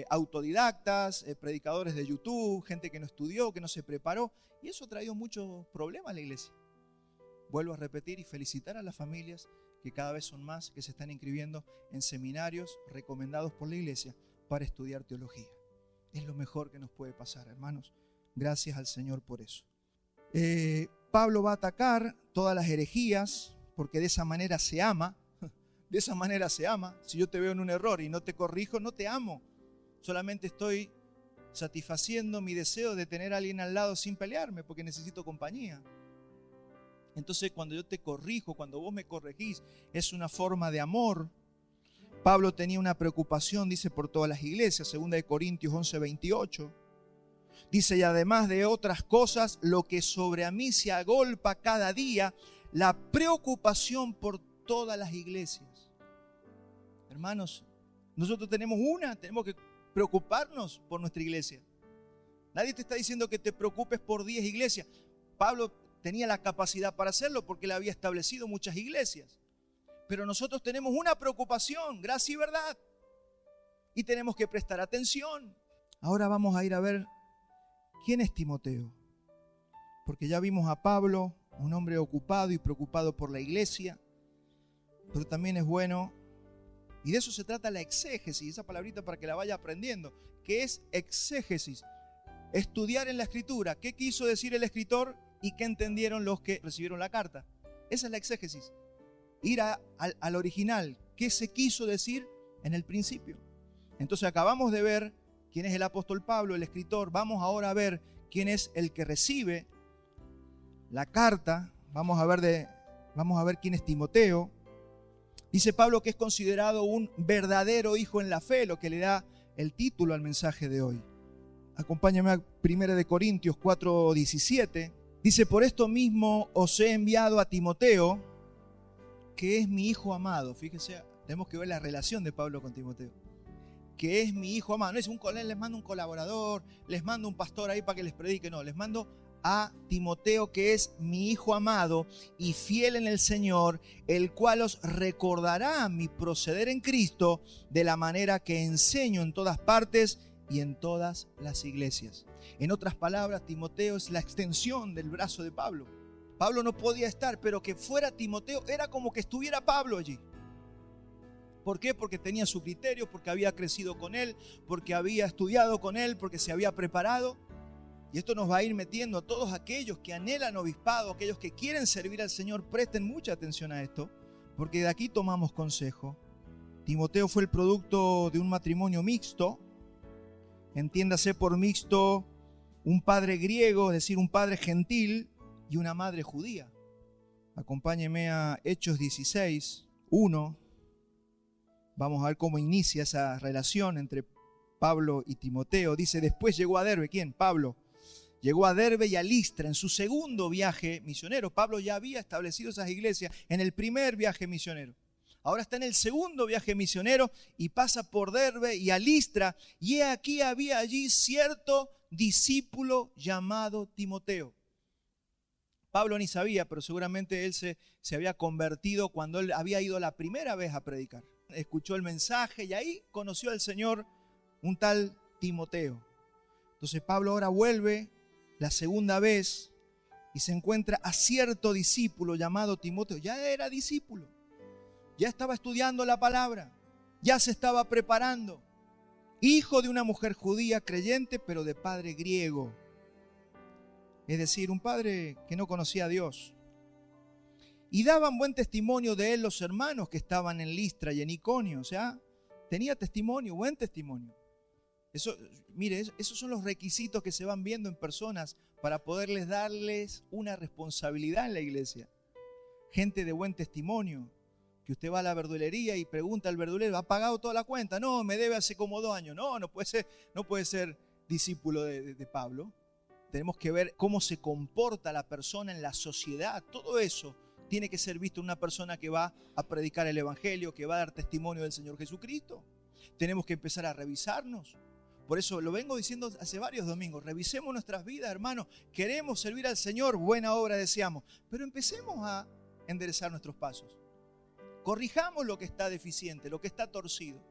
Speaker 1: autodidactas, predicadores de YouTube, gente que no estudió, que no se preparó. Y eso ha traído muchos problemas a la iglesia. Vuelvo a repetir y felicitar a las familias que cada vez son más, que se están inscribiendo en seminarios recomendados por la iglesia para estudiar teología. Es lo mejor que nos puede pasar, hermanos. Gracias al Señor por eso. Pablo va a atacar todas las herejías, porque de esa manera se ama. De esa manera se ama. Si yo te veo en un error y no te corrijo, no te amo. Solamente estoy satisfaciendo mi deseo de tener a alguien al lado sin pelearme, porque necesito compañía. Entonces, cuando yo te corrijo, cuando vos me corregís, es una forma de amor. Pablo tenía una preocupación, dice, por todas las iglesias, 2 Corintios 11:28. Dice, y además de otras cosas, lo que sobre a mí se agolpa cada día, la preocupación por todas las iglesias. Hermanos, nosotros tenemos que preocuparnos por nuestra iglesia. Nadie te está diciendo que te preocupes por 10 iglesias. Pablo tenía la capacidad para hacerlo porque él había establecido muchas iglesias. Pero nosotros tenemos una preocupación, gracia y verdad. Y tenemos que prestar atención. Ahora vamos a ir a ver quién es Timoteo. Porque ya vimos a Pablo, un hombre ocupado y preocupado por la iglesia. Pero también es bueno, y de eso se trata la exégesis, esa palabrita para que la vaya aprendiendo. ¿Qué es exégesis? Estudiar en la escritura. ¿Qué quiso decir el escritor y qué entendieron los que recibieron la carta? Esa es la exégesis. Ir al original. ¿Qué se quiso decir en el principio? Entonces acabamos de ver quién es el apóstol Pablo, el escritor. Vamos ahora a ver quién es el que recibe la carta. Vamos a ver quién es Timoteo. Dice Pablo que es considerado un verdadero hijo en la fe, lo que le da el título al mensaje de hoy. Acompáñame a 1 Corintios 4:17. Dice, por esto mismo os he enviado a Timoteo, que es mi hijo amado. Fíjese, tenemos que ver la relación de Pablo con Timoteo. Que es mi hijo amado. No es les mando un colaborador, les mando un pastor ahí para que les predique. No, les mando a Timoteo, que es mi hijo amado y fiel en el Señor, el cual os recordará mi proceder en Cristo de la manera que enseño en todas partes y en todas las iglesias. En otras palabras, Timoteo es la extensión del brazo de Pablo. Pablo no podía estar, pero que fuera Timoteo era como que estuviera Pablo allí. ¿Por qué? Porque tenía su criterio, porque había crecido con él, porque había estudiado con él, porque se había preparado. Y esto nos va a ir metiendo a todos aquellos que anhelan obispado, aquellos que quieren servir al Señor. Presten mucha atención a esto, porque de aquí tomamos consejo. Timoteo fue el producto de un matrimonio mixto. Entiéndase por mixto un padre griego, es decir, un padre gentil y una madre judía. Acompáñeme a Hechos 16:1. Vamos a ver cómo inicia esa relación entre Pablo y Timoteo. Dice, después llegó a Derbe. ¿Quién? Pablo. Llegó a Derbe y a Listra en su segundo viaje misionero. Pablo ya había establecido esas iglesias en el primer viaje misionero. Ahora está en el segundo viaje misionero y pasa por Derbe y a Listra. Y he aquí había allí cierto discípulo llamado Timoteo. Pablo ni sabía, pero seguramente él se había convertido cuando él había ido la primera vez a predicar. Escuchó el mensaje y ahí conoció al Señor un tal Timoteo. Entonces Pablo ahora vuelve la segunda vez y se encuentra a cierto discípulo llamado Timoteo. Ya era discípulo, ya estaba estudiando la palabra, ya se estaba preparando. Hijo de una mujer judía creyente, pero de padre griego. Es decir, un padre que no conocía a Dios. Y daban buen testimonio de él los hermanos que estaban en Listra y en Iconio. O sea, tenía testimonio, buen testimonio. Mire, esos son los requisitos que se van viendo en personas para poderles darles una responsabilidad en la iglesia. Gente de buen testimonio, que usted va a la verdulería y pregunta al verdulero, ¿ha pagado toda la cuenta? No, me debe hace como 2 años. No puede ser discípulo de Pablo. Tenemos que ver cómo se comporta la persona en la sociedad. Todo eso tiene que ser visto en una persona que va a predicar el evangelio, que va a dar testimonio del Señor Jesucristo. Tenemos que empezar a revisarnos. Por eso lo vengo diciendo hace varios domingos. Revisemos nuestras vidas, hermanos. Queremos servir al Señor, buena obra deseamos. Pero empecemos a enderezar nuestros pasos. Corrijamos lo que está deficiente, lo que está torcido.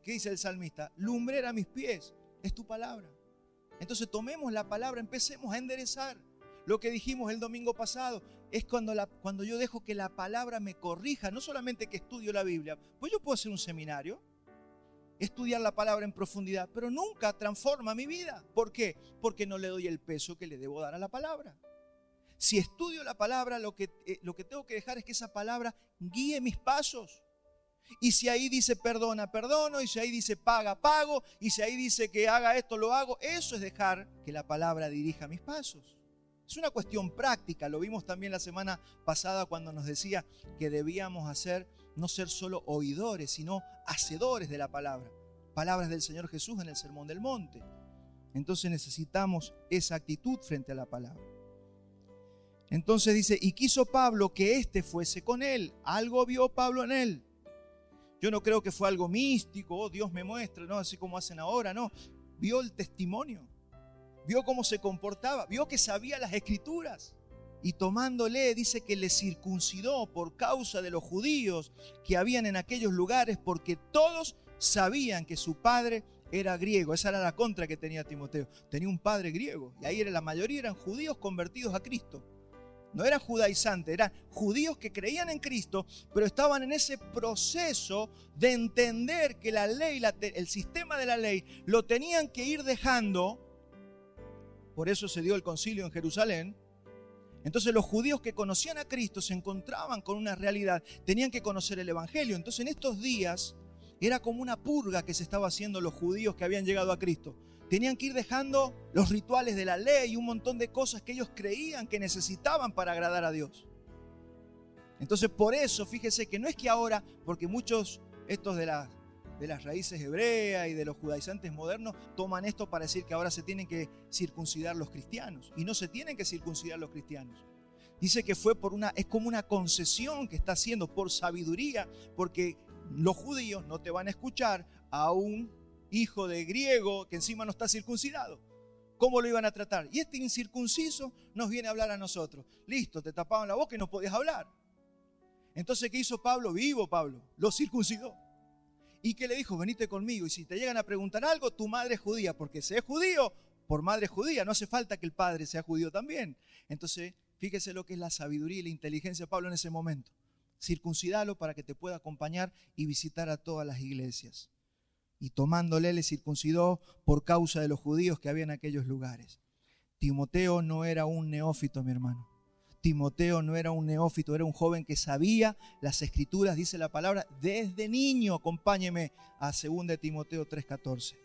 Speaker 1: ¿Qué dice el salmista? Lumbrera a mis pies es tu palabra. Entonces tomemos la palabra, empecemos a enderezar. Lo que dijimos el domingo pasado es cuando yo dejo que la palabra me corrija. No solamente que estudio la Biblia. Pues yo puedo hacer un seminario. estudiar la palabra en profundidad, pero nunca transforma mi vida. ¿Por qué? Porque no le doy el peso que le debo dar a la palabra. Si estudio la palabra, lo que tengo que dejar es que esa palabra guíe mis pasos. Y si ahí dice perdona, perdono, y si ahí dice paga, pago, y si ahí dice que haga esto, lo hago, eso es dejar que la palabra dirija mis pasos. Es una cuestión práctica, lo vimos también la semana pasada cuando nos decía que debíamos no ser solo oidores, sino hacedores de la palabra. Palabras del Señor Jesús en el Sermón del Monte. Entonces necesitamos esa actitud frente a la palabra. Entonces dice, y quiso Pablo que éste fuese con él. Algo vio Pablo en él. Yo no creo que fue algo místico, oh, Dios me muestra, ¿no? Así como hacen ahora, no. Vio el testimonio, vio cómo se comportaba, vio que sabía las escrituras. Y tomándole, dice que le circuncidó por causa de los judíos que habían en aquellos lugares, porque todos sabían que su padre era griego. Esa era la contra que tenía Timoteo. Tenía un padre griego, y ahí la mayoría eran judíos convertidos a Cristo. No eran judaizantes, eran judíos que creían en Cristo, pero estaban en ese proceso de entender que la ley, el sistema de la ley, lo tenían que ir dejando. Por eso se dio el concilio en Jerusalén. Entonces los judíos que conocían a Cristo se encontraban con una realidad, tenían que conocer el Evangelio. Entonces en estos días era como una purga que se estaba haciendo los judíos que habían llegado a Cristo. Tenían que ir dejando los rituales de la ley y un montón de cosas que ellos creían que necesitaban para agradar a Dios. Entonces por eso, fíjese que no es que ahora, porque muchos estos de las raíces hebreas y de los judaizantes modernos toman esto para decir que ahora se tienen que circuncidar los cristianos. Y no se tienen que circuncidar los cristianos. Dice que es como una concesión que está haciendo por sabiduría, porque los judíos no te van a escuchar a un hijo de griego que encima no está circuncidado. ¿Cómo lo iban a tratar? Y este incircunciso nos viene a hablar a nosotros. Listo, te tapaban la boca y no podías hablar. Entonces, ¿qué hizo Pablo? Vivo Pablo, lo circuncidó. ¿Y qué le dijo? Venite conmigo. Y si te llegan a preguntar algo, tu madre es judía, porque si es judío, por madre es judía. No hace falta que el padre sea judío también. Entonces, fíjese lo que es la sabiduría y la inteligencia de Pablo en ese momento. Circuncidalo para que te pueda acompañar y visitar a todas las iglesias. Y tomándole le circuncidó por causa de los judíos que había en aquellos lugares. Timoteo no era un neófito, mi hermano. Timoteo no era un neófito, era un joven que sabía las escrituras, dice la palabra, desde niño. Acompáñeme a 2 Timoteo 3:14.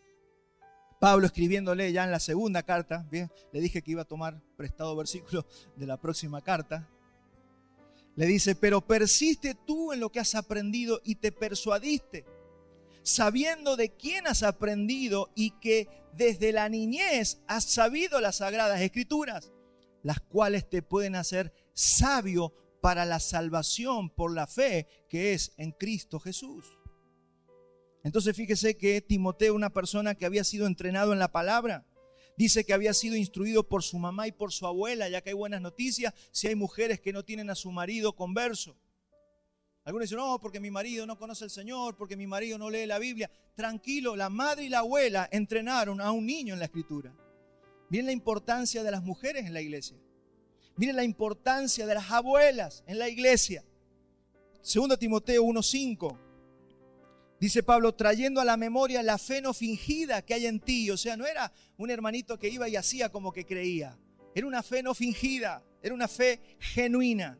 Speaker 1: Pablo escribiéndole ya en la segunda carta, ¿bien? Le dije que iba a tomar prestado versículo de la próxima carta. Le dice, pero persiste tú en lo que has aprendido y te persuadiste, sabiendo de quién has aprendido y que desde la niñez has sabido las sagradas escrituras, las cuales te pueden hacer sabio para la salvación por la fe que es en Cristo Jesús. Entonces fíjese que Timoteo, una persona que había sido entrenado en la palabra, dice que había sido instruido por su mamá y por su abuela, ya que hay buenas noticias si hay mujeres que no tienen a su marido converso. Algunos dicen, no, porque mi marido no conoce al Señor, porque mi marido no lee la Biblia. Tranquilo, la madre y la abuela entrenaron a un niño en la Escritura. Miren la importancia de las mujeres en la iglesia. Miren la importancia de las abuelas en la iglesia. 2 Timoteo 1:5. Dice Pablo, trayendo a la memoria la fe no fingida que hay en ti. O sea, no era un hermanito que iba y hacía como que creía. Era una fe no fingida, era una fe genuina,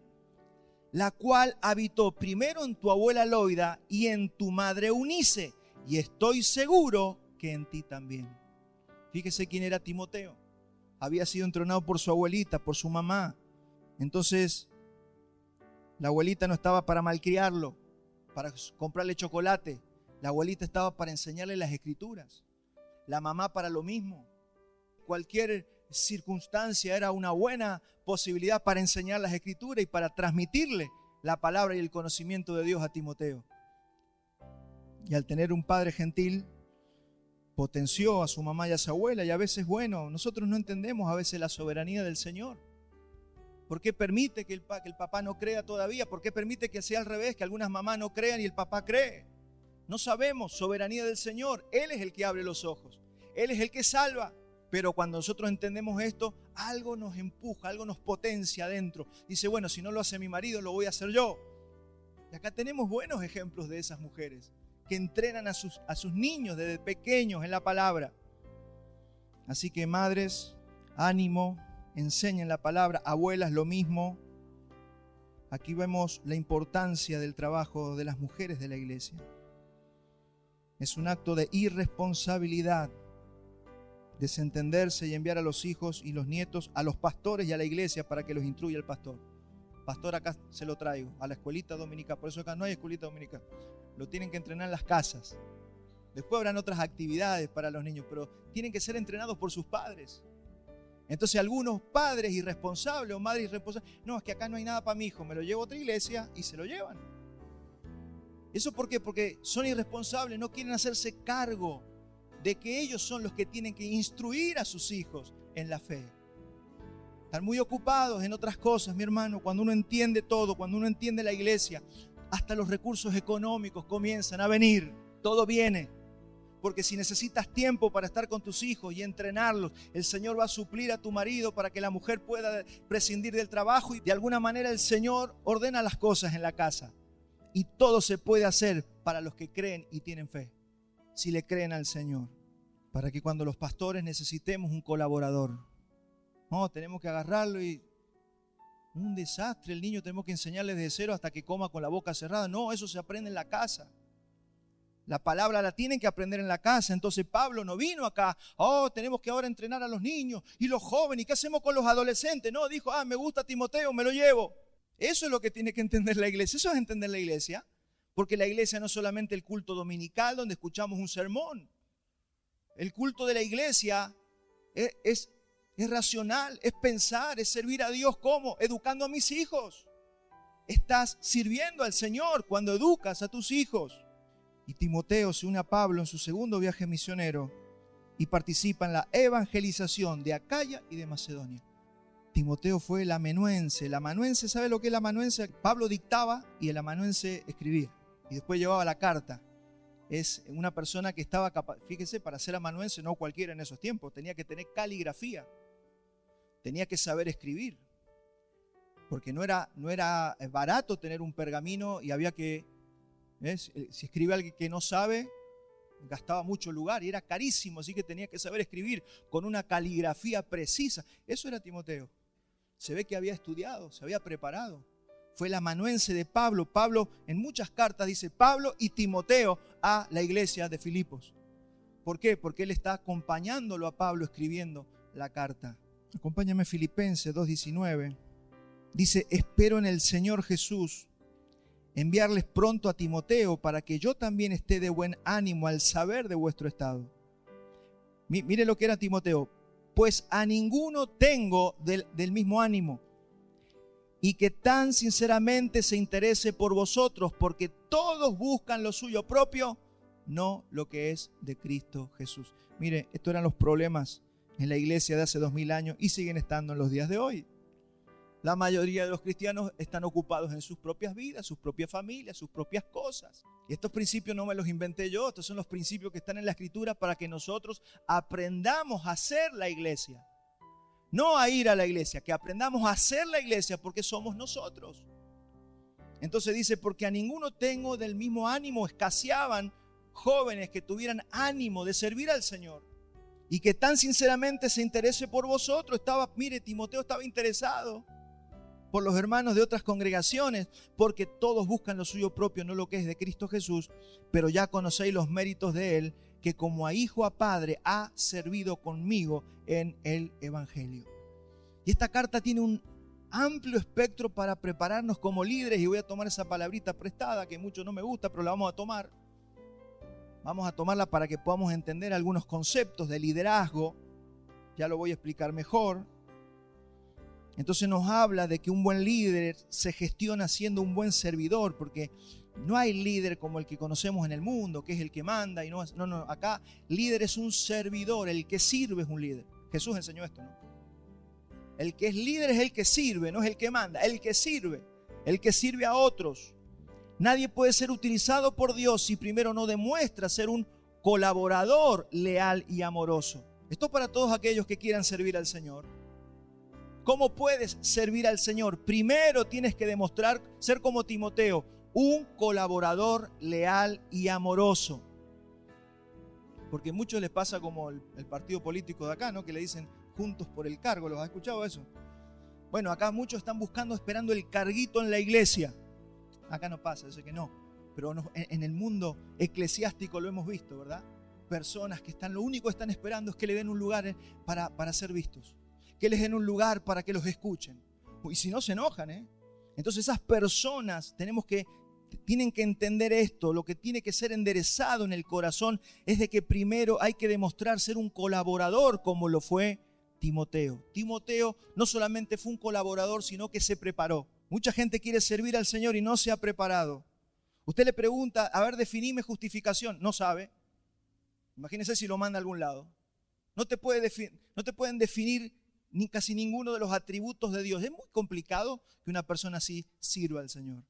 Speaker 1: la cual habitó primero en tu abuela Loida y en tu madre Eunice, y estoy seguro que en ti también. Fíjese quién era Timoteo. Había sido entrenado por su abuelita, por su mamá. Entonces, la abuelita no estaba para malcriarlo, para comprarle chocolate. La abuelita estaba para enseñarle las escrituras. La mamá para lo mismo. Cualquier circunstancia era una buena posibilidad para enseñar las escrituras y para transmitirle la palabra y el conocimiento de Dios a Timoteo. Y al tener un padre gentil, potenció a su mamá y a su abuela. Y a veces, bueno, nosotros no entendemos a veces la soberanía del Señor. ¿Por qué permite que el papá no crea todavía? ¿Por qué permite que sea al revés, que algunas mamás no crean y el papá cree? No sabemos, soberanía del Señor. Él es el que abre los ojos. Él es el que salva. Pero cuando nosotros entendemos esto, algo nos empuja, algo nos potencia adentro. Dice, bueno, si no lo hace mi marido, lo voy a hacer yo. Y acá tenemos buenos ejemplos de esas mujeres que entrenan a sus niños desde pequeños en la palabra. Así que madres, ánimo, enseñen la palabra. Abuelas, lo mismo. Aquí vemos la importancia del trabajo de las mujeres de la iglesia. Es un acto de irresponsabilidad desentenderse y enviar a los hijos y los nietos a los pastores y a la iglesia para que los instruya el pastor. Pastor, acá se lo traigo, a la escuelita dominical. Por eso acá no hay escuelita dominical. Lo tienen que entrenar en las casas. Después habrán otras actividades para los niños, pero tienen que ser entrenados por sus padres. Entonces algunos padres irresponsables o madres irresponsables, no, es que acá no hay nada para mi hijo, me lo llevo a otra iglesia y se lo llevan. ¿Eso por qué? Porque son irresponsables, no quieren hacerse cargo de que ellos son los que tienen que instruir a sus hijos en la fe. Están muy ocupados en otras cosas, mi hermano. Cuando uno entiende todo, cuando uno entiende la iglesia, hasta los recursos económicos comienzan a venir. Todo viene. Porque si necesitas tiempo para estar con tus hijos y entrenarlos, el Señor va a suplir a tu marido para que la mujer pueda prescindir del trabajo. Y de alguna manera el Señor ordena las cosas en la casa. Y todo se puede hacer para los que creen y tienen fe. Si le creen al Señor. Para que cuando los pastores necesitemos un colaborador, no, tenemos que agarrarlo y un desastre. El niño tenemos que enseñarle desde cero hasta que coma con la boca cerrada. No, eso se aprende en la casa. La palabra la tienen que aprender en la casa. Entonces Pablo no vino acá. Oh, tenemos que ahora entrenar a los niños y los jóvenes. ¿Y qué hacemos con los adolescentes? No, dijo, me gusta Timoteo, me lo llevo. Eso es lo que tiene que entender la iglesia. Eso es entender la iglesia. Porque la iglesia no es solamente el culto dominical donde escuchamos un sermón. El culto de la iglesia es racional, es pensar, es servir a Dios. ¿Cómo? Educando a mis hijos. Estás sirviendo al Señor cuando educas a tus hijos. Y Timoteo se une a Pablo en su segundo viaje misionero y participa en la evangelización de Acaya y de Macedonia. Timoteo fue el amanuense. El amanuense, ¿sabe lo que es el amanuense? Pablo dictaba y el amanuense escribía. Y después llevaba la carta. Es una persona que estaba capaz, fíjese, para ser amanuense no cualquiera en esos tiempos, tenía que tener caligrafía, tenía que saber escribir, porque no era barato tener un pergamino y había que, si escribe alguien que no sabe, gastaba mucho lugar y era carísimo, así que tenía que saber escribir con una caligrafía precisa. Eso era Timoteo. Se ve que había estudiado, se había preparado. Fue el amanuense de Pablo. Pablo en muchas cartas dice Pablo y Timoteo a la iglesia de Filipos. ¿Por qué? Porque él está acompañándolo a Pablo escribiendo la carta. Acompáñame, Filipenses 2:19. Dice, espero en el Señor Jesús enviarles pronto a Timoteo para que yo también esté de buen ánimo al saber de vuestro estado. Mire lo que era Timoteo. Pues a ninguno tengo del mismo ánimo. Y que tan sinceramente se interese por vosotros, porque todos buscan lo suyo propio, no lo que es de Cristo Jesús. Mire, estos eran los problemas en la iglesia de hace 2000 años y siguen estando en los días de hoy. La mayoría de los cristianos están ocupados en sus propias vidas, sus propias familias, sus propias cosas. Y estos principios no me los inventé yo, estos son los principios que están en la Escritura para que nosotros aprendamos a hacer la iglesia. No a ir a la iglesia, que aprendamos a hacer la iglesia porque somos nosotros. Entonces dice, porque a ninguno tengo del mismo ánimo. Escaseaban jóvenes que tuvieran ánimo de servir al Señor y que tan sinceramente se interese por vosotros. Mire, Timoteo estaba interesado por los hermanos de otras congregaciones, porque todos buscan lo suyo propio, no lo que es de Cristo Jesús, pero ya conocéis los méritos de Él, que como a hijo, a padre, ha servido conmigo en el Evangelio. Y esta carta tiene un amplio espectro para prepararnos como líderes, y voy a tomar esa palabrita prestada, que mucho no me gusta, pero la vamos a tomar. Vamos a tomarla para que podamos entender algunos conceptos de liderazgo, ya lo voy a explicar mejor. Entonces nos habla de que un buen líder se gestiona siendo un buen servidor, porque no hay líder como el que conocemos en el mundo, que es el que manda y no, acá líder es un servidor, el que sirve es un líder. Jesús enseñó esto, ¿no? El que es líder es el que sirve, no es el que manda, el que sirve a otros. Nadie puede ser utilizado por Dios si primero no demuestra ser un colaborador leal y amoroso. Esto para todos aquellos que quieran servir al Señor. ¿Cómo puedes servir al Señor? Primero tienes que demostrar ser como Timoteo, un colaborador leal y amoroso. Porque a muchos les pasa como el partido político de acá, ¿no? Que le dicen juntos por el cargo. ¿Los has escuchado eso? Bueno, acá muchos están buscando, esperando el carguito en la iglesia. Acá no pasa, yo sé que no. Pero en el mundo eclesiástico lo hemos visto, ¿verdad? Personas que lo único que están esperando es que le den un lugar para ser vistos. Que les den un lugar para que los escuchen. Y si no, se enojan, ¿eh? Entonces esas personas tienen que entender esto. Lo que tiene que ser enderezado en el corazón es de que primero hay que demostrar ser un colaborador como lo fue Timoteo. Timoteo no solamente fue un colaborador, sino que se preparó. Mucha gente quiere servir al Señor y no se ha preparado. Usted le pregunta, a ver, definime justificación. No sabe. Imagínese si lo manda a algún lado. No te pueden definir ni casi ninguno de los atributos de Dios. Es muy complicado que una persona así sirva al Señor.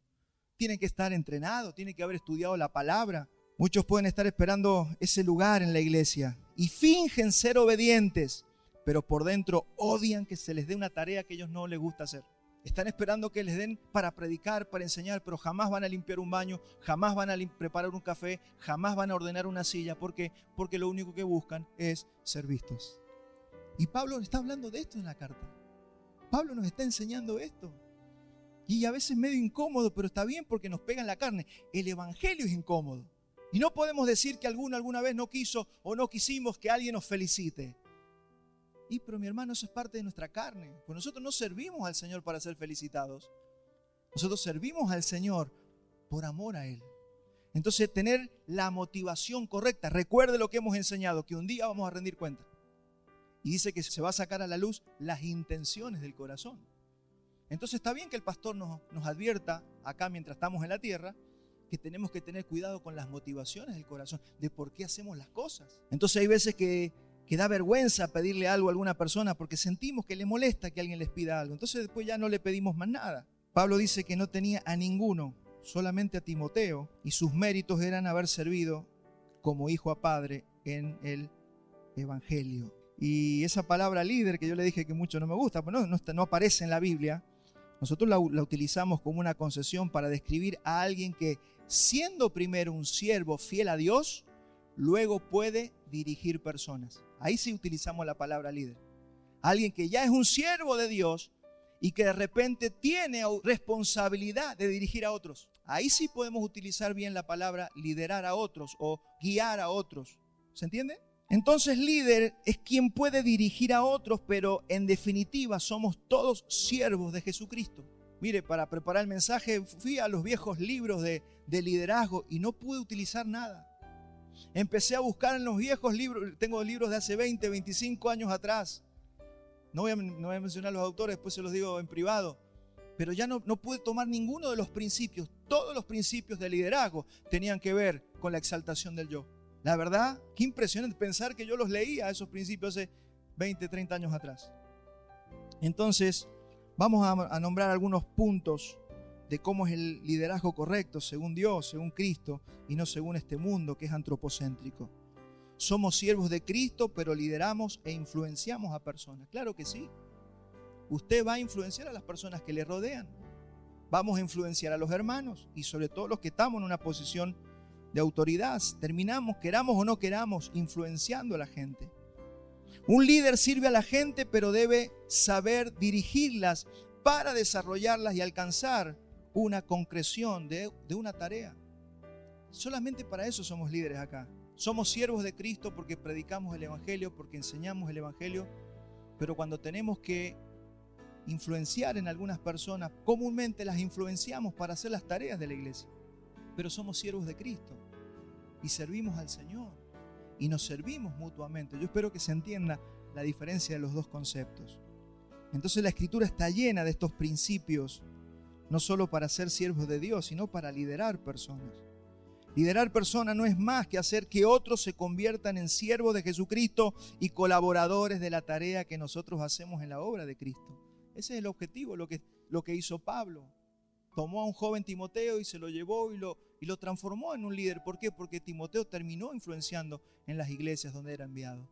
Speaker 1: Tiene que estar entrenado, tiene que haber estudiado la palabra. Muchos pueden estar esperando ese lugar en la iglesia y fingen ser obedientes, pero por dentro odian que se les dé una tarea que a ellos no les gusta hacer. Están esperando que les den para predicar, para enseñar, pero jamás van a limpiar un baño, jamás van a preparar un café, jamás van a ordenar una silla. ¿Por qué? Porque lo único que buscan es ser vistos. Y Pablo está hablando de esto en la carta. Pablo nos está enseñando esto. Y a veces medio incómodo, pero está bien porque nos pega en la carne. El evangelio es incómodo. Y no podemos decir que alguna vez no quiso o no quisimos que alguien nos felicite. Pero mi hermano, eso es parte de nuestra carne. Pues nosotros no servimos al Señor para ser felicitados. Nosotros servimos al Señor por amor a Él. Entonces, tener la motivación correcta. Recuerde lo que hemos enseñado, que un día vamos a rendir cuenta. Y dice que se va a sacar a la luz las intenciones del corazón. Entonces está bien que el pastor nos advierta acá mientras estamos en la tierra que tenemos que tener cuidado con las motivaciones del corazón, de por qué hacemos las cosas. Entonces hay veces que da vergüenza pedirle algo a alguna persona porque sentimos que le molesta que alguien les pida algo. Entonces después ya no le pedimos más nada. Pablo dice que no tenía a ninguno, solamente a Timoteo, y sus méritos eran haber servido como hijo a padre en el evangelio. Y esa palabra líder que yo le dije que mucho no me gusta, pues no aparece en la Biblia. Nosotros la utilizamos como una concesión para describir a alguien que, siendo primero un siervo fiel a Dios, luego puede dirigir personas. Ahí sí utilizamos la palabra líder. Alguien que ya es un siervo de Dios y que de repente tiene responsabilidad de dirigir a otros. Ahí sí podemos utilizar bien la palabra liderar a otros o guiar a otros. ¿Se entiende? Entonces líder es quien puede dirigir a otros, pero en definitiva somos todos siervos de Jesucristo. Mire, para preparar el mensaje fui a los viejos libros de liderazgo y no pude utilizar nada. Empecé a buscar en los viejos libros, tengo libros de hace 20, 25 años atrás. No voy a mencionar los autores, después se los digo en privado. Pero ya no pude tomar ninguno de los principios. Todos los principios de liderazgo tenían que ver con la exaltación del yo. La verdad, qué impresionante pensar que yo los leía, esos principios, hace 20, 30 años atrás. Entonces, vamos a nombrar algunos puntos de cómo es el liderazgo correcto, según Dios, según Cristo, y no según este mundo que es antropocéntrico. Somos siervos de Cristo, pero lideramos e influenciamos a personas. Claro que sí. Usted va a influenciar a las personas que le rodean. Vamos a influenciar a los hermanos y sobre todo los que estamos en una posición de autoridad. Terminamos, queramos o no queramos, influenciando a la gente. Un líder sirve a la gente, pero debe saber dirigirlas para desarrollarlas y alcanzar una concreción de una tarea. Solamente para eso somos líderes acá. Somos siervos de Cristo porque predicamos el Evangelio, porque enseñamos el Evangelio, pero cuando tenemos que influenciar en algunas personas, comúnmente las influenciamos para hacer las tareas de la iglesia. Pero somos siervos de Cristo y servimos al Señor y nos servimos mutuamente. Yo espero que se entienda la diferencia de los dos conceptos. Entonces la Escritura está llena de estos principios, no solo para ser siervos de Dios, sino para liderar personas. Liderar personas no es más que hacer que otros se conviertan en siervos de Jesucristo y colaboradores de la tarea que nosotros hacemos en la obra de Cristo. Ese es el objetivo, lo que hizo Pablo. Tomó a un joven Timoteo y se lo llevó y lo transformó en un líder. ¿Por qué? Porque Timoteo terminó influenciando en las iglesias donde era enviado.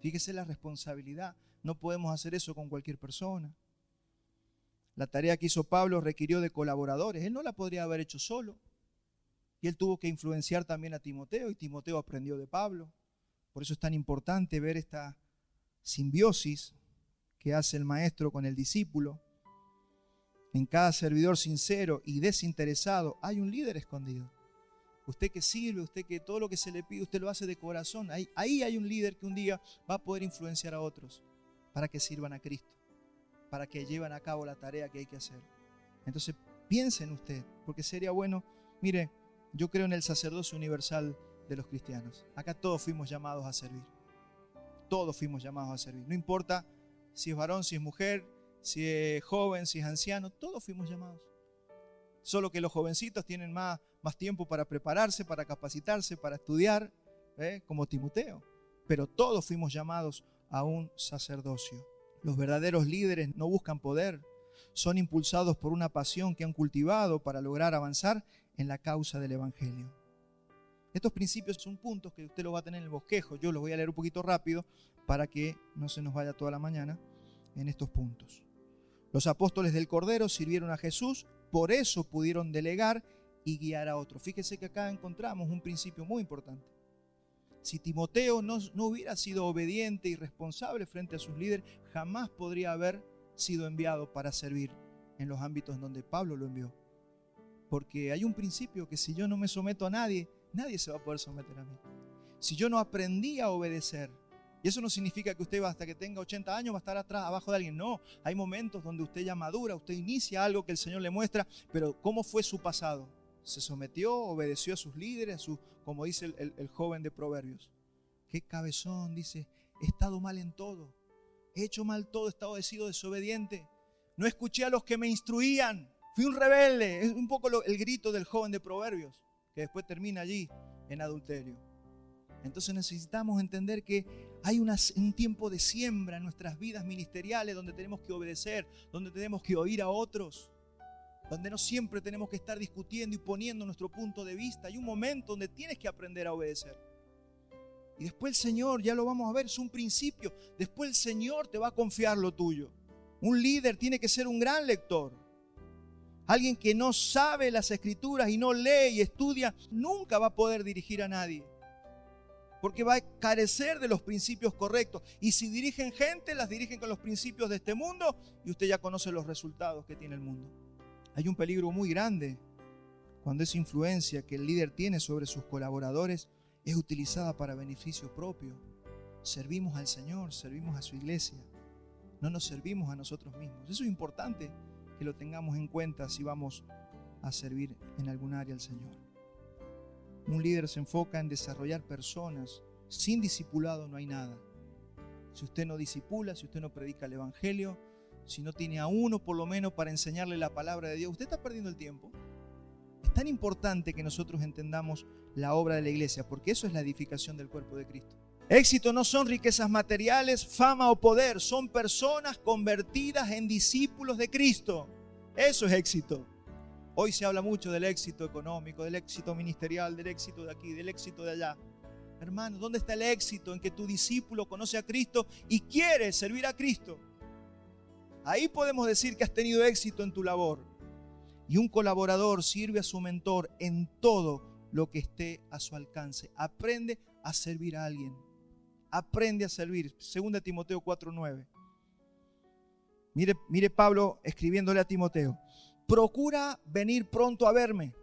Speaker 1: Fíjese la responsabilidad. No podemos hacer eso con cualquier persona. La tarea que hizo Pablo requirió de colaboradores. Él no la podría haber hecho solo. Y él tuvo que influenciar también a Timoteo, y Timoteo aprendió de Pablo. Por eso es tan importante ver esta simbiosis que hace el maestro con el discípulo. En cada servidor sincero y desinteresado hay un líder escondido. Usted que sirve, usted que todo lo que se le pide, usted lo hace de corazón. Ahí hay un líder que un día va a poder influenciar a otros para que sirvan a Cristo, para que lleven a cabo la tarea que hay que hacer. Entonces piense en usted, porque sería bueno. Mire, yo creo en el sacerdocio universal de los cristianos. Acá todos fuimos llamados a servir. Todos fuimos llamados a servir. No importa si es varón, si es mujer, si es joven, si es anciano, todos fuimos llamados. Solo que los jovencitos tienen más tiempo para prepararse, para capacitarse, para estudiar, como Timoteo. Pero todos fuimos llamados a un sacerdocio. Los verdaderos líderes no buscan poder, son impulsados por una pasión que han cultivado para lograr avanzar en la causa del Evangelio. Estos principios son puntos que usted los va a tener en el bosquejo. Yo los voy a leer un poquito rápido para que no se nos vaya toda la mañana en estos puntos. Los apóstoles del Cordero sirvieron a Jesús, por eso pudieron delegar y guiar a otros. Fíjese que acá encontramos un principio muy importante. Si Timoteo no hubiera sido obediente y responsable frente a sus líderes, jamás podría haber sido enviado para servir en los ámbitos en donde Pablo lo envió. Porque hay un principio que si yo no me someto a nadie, nadie se va a poder someter a mí. Si yo no aprendí a obedecer, y eso no significa que usted hasta que tenga 80 años va a estar atrás, abajo de alguien. No, hay momentos donde usted ya madura, usted inicia algo que el Señor le muestra, pero ¿cómo fue su pasado? ¿Se sometió, obedeció a sus líderes, como dice el joven de Proverbios? Qué cabezón, dice, he estado mal en todo, he hecho mal todo, he sido desobediente, no escuché a los que me instruían, fui un rebelde. Es un poco el grito del joven de Proverbios, que después termina allí en adulterio. Entonces necesitamos entender que hay un tiempo de siembra en nuestras vidas ministeriales donde tenemos que obedecer, donde tenemos que oír a otros, donde no siempre tenemos que estar discutiendo y poniendo nuestro punto de vista. Hay un momento donde tienes que aprender a obedecer. Y después el Señor, ya lo vamos a ver, es un principio. Después el Señor te va a confiar lo tuyo. Un líder tiene que ser un gran lector. Alguien que no sabe las Escrituras y no lee y estudia, nunca va a poder dirigir a nadie. Porque va a carecer de los principios correctos. Y si dirigen gente, las dirigen con los principios de este mundo, y usted ya conoce los resultados que tiene el mundo. Hay un peligro muy grande cuando esa influencia que el líder tiene sobre sus colaboradores es utilizada para beneficio propio. Servimos al Señor, servimos a su iglesia, no nos servimos a nosotros mismos. Eso es importante que lo tengamos en cuenta si vamos a servir en algún área al Señor. Un líder se enfoca en desarrollar personas. Sin discipulado no hay nada. Si usted no discipula, si usted no predica el Evangelio, si no tiene a uno por lo menos para enseñarle la palabra de Dios, usted está perdiendo el tiempo. Es tan importante que nosotros entendamos la obra de la iglesia, porque eso es la edificación del cuerpo de Cristo. Éxito no son riquezas materiales, fama o poder, son personas convertidas en discípulos de Cristo. Eso es éxito. Hoy se habla mucho del éxito económico, del éxito ministerial, del éxito de aquí, del éxito de allá. Hermano, ¿dónde está el éxito en que tu discípulo conoce a Cristo y quiere servir a Cristo? Ahí podemos decir que has tenido éxito en tu labor. Y un colaborador sirve a su mentor en todo lo que esté a su alcance. Aprende a servir a alguien. Aprende a servir. 2 Timoteo 4:9. Mire Pablo escribiéndole a Timoteo. Procura venir pronto a verme,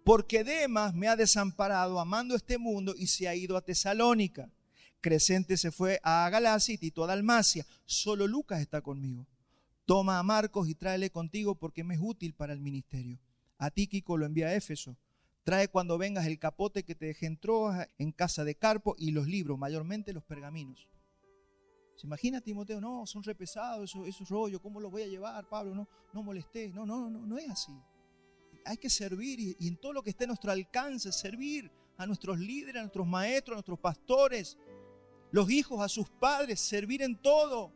Speaker 1: porque Demas me ha desamparado amando este mundo y se ha ido a Tesalónica. Crescente se fue a Galacia y Tito a Dalmacia. Solo Lucas está conmigo. Toma a Marcos y tráele contigo porque me es útil para el ministerio. A Tíquico lo envía a Éfeso. Trae cuando vengas el capote que te dejé en Troas, en casa de Carpo, y los libros, mayormente los pergaminos. ¿Se imagina Timoteo? No, son re pesados esos rollos, ¿cómo los voy a llevar, Pablo? No molestes. No es así. Hay que servir y en todo lo que esté a nuestro alcance, servir a nuestros líderes, a nuestros maestros, a nuestros pastores, los hijos, a sus padres, servir en todo.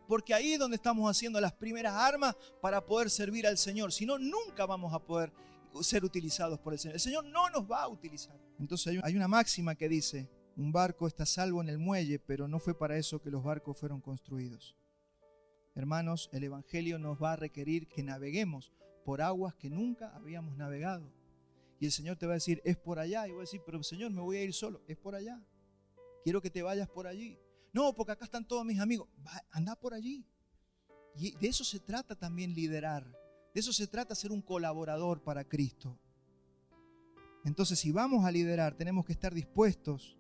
Speaker 1: Porque ahí es donde estamos haciendo las primeras armas para poder servir al Señor. Si no, nunca vamos a poder ser utilizados por el Señor. El Señor no nos va a utilizar. Entonces hay una máxima que dice: un barco está a salvo en el muelle, pero no fue para eso que los barcos fueron construidos. Hermanos, el Evangelio nos va a requerir que naveguemos por aguas que nunca habíamos navegado. Y el Señor te va a decir, es por allá. Y voy a decir, pero Señor, me voy a ir solo. Es por allá. Quiero que te vayas por allí. No, porque acá están todos mis amigos. Anda por allí. Y de eso se trata también liderar. De eso se trata ser un colaborador para Cristo. Entonces, si vamos a liderar, tenemos que estar dispuestos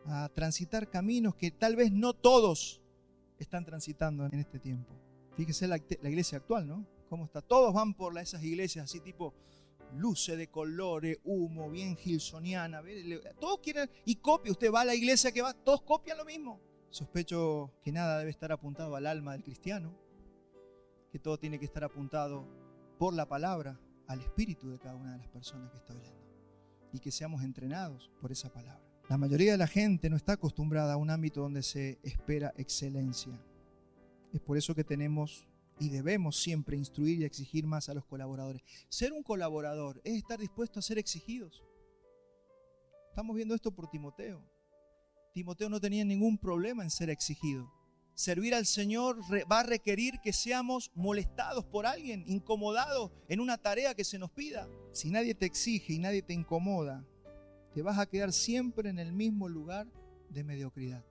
Speaker 1: a transitar caminos que tal vez no todos están transitando en este tiempo. Fíjese la iglesia actual, ¿no? Cómo está. Todos van por esas iglesias así tipo luces de colores, humo, bien gilsoniana. Todos quieren, y copia. Usted va a la iglesia que va, todos copian lo mismo. Sospecho que nada debe estar apuntado al alma del cristiano, que todo tiene que estar apuntado por la palabra al espíritu de cada una de las personas que está oyendo, y que seamos entrenados por esa palabra. La mayoría de la gente no está acostumbrada a un ámbito donde se espera excelencia. Es por eso que tenemos y debemos siempre instruir y exigir más a los colaboradores. Ser un colaborador es estar dispuesto a ser exigidos. Estamos viendo esto por Timoteo. Timoteo no tenía ningún problema en ser exigido. Servir al Señor va a requerir que seamos molestados por alguien, incomodados en una tarea que se nos pida. Si nadie te exige y nadie te incomoda, te vas a quedar siempre en el mismo lugar de mediocridad.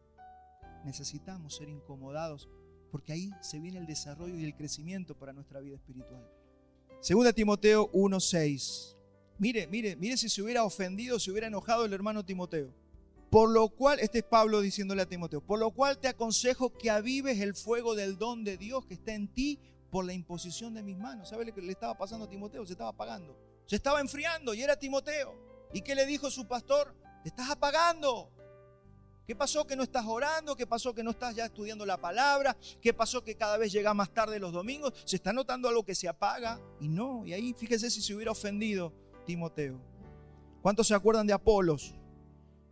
Speaker 1: Necesitamos ser incomodados porque ahí se viene el desarrollo y el crecimiento para nuestra vida espiritual. 2 Timoteo 1:6. Mire si se hubiera ofendido, se hubiera enojado el hermano Timoteo. Por lo cual, este es Pablo diciéndole a Timoteo, por lo cual te aconsejo que avives el fuego del don de Dios que está en ti por la imposición de mis manos. ¿Sabe lo que le estaba pasando a Timoteo? Se estaba apagando. Se estaba enfriando y era Timoteo. ¿Y qué le dijo su pastor? Te estás apagando. ¿Qué pasó que no estás orando? ¿Qué pasó que no estás ya estudiando la palabra? ¿Qué pasó que cada vez llega más tarde los domingos? Se está notando algo que se apaga. Y ahí fíjese si se hubiera ofendido Timoteo. ¿Cuántos se acuerdan de Apolos?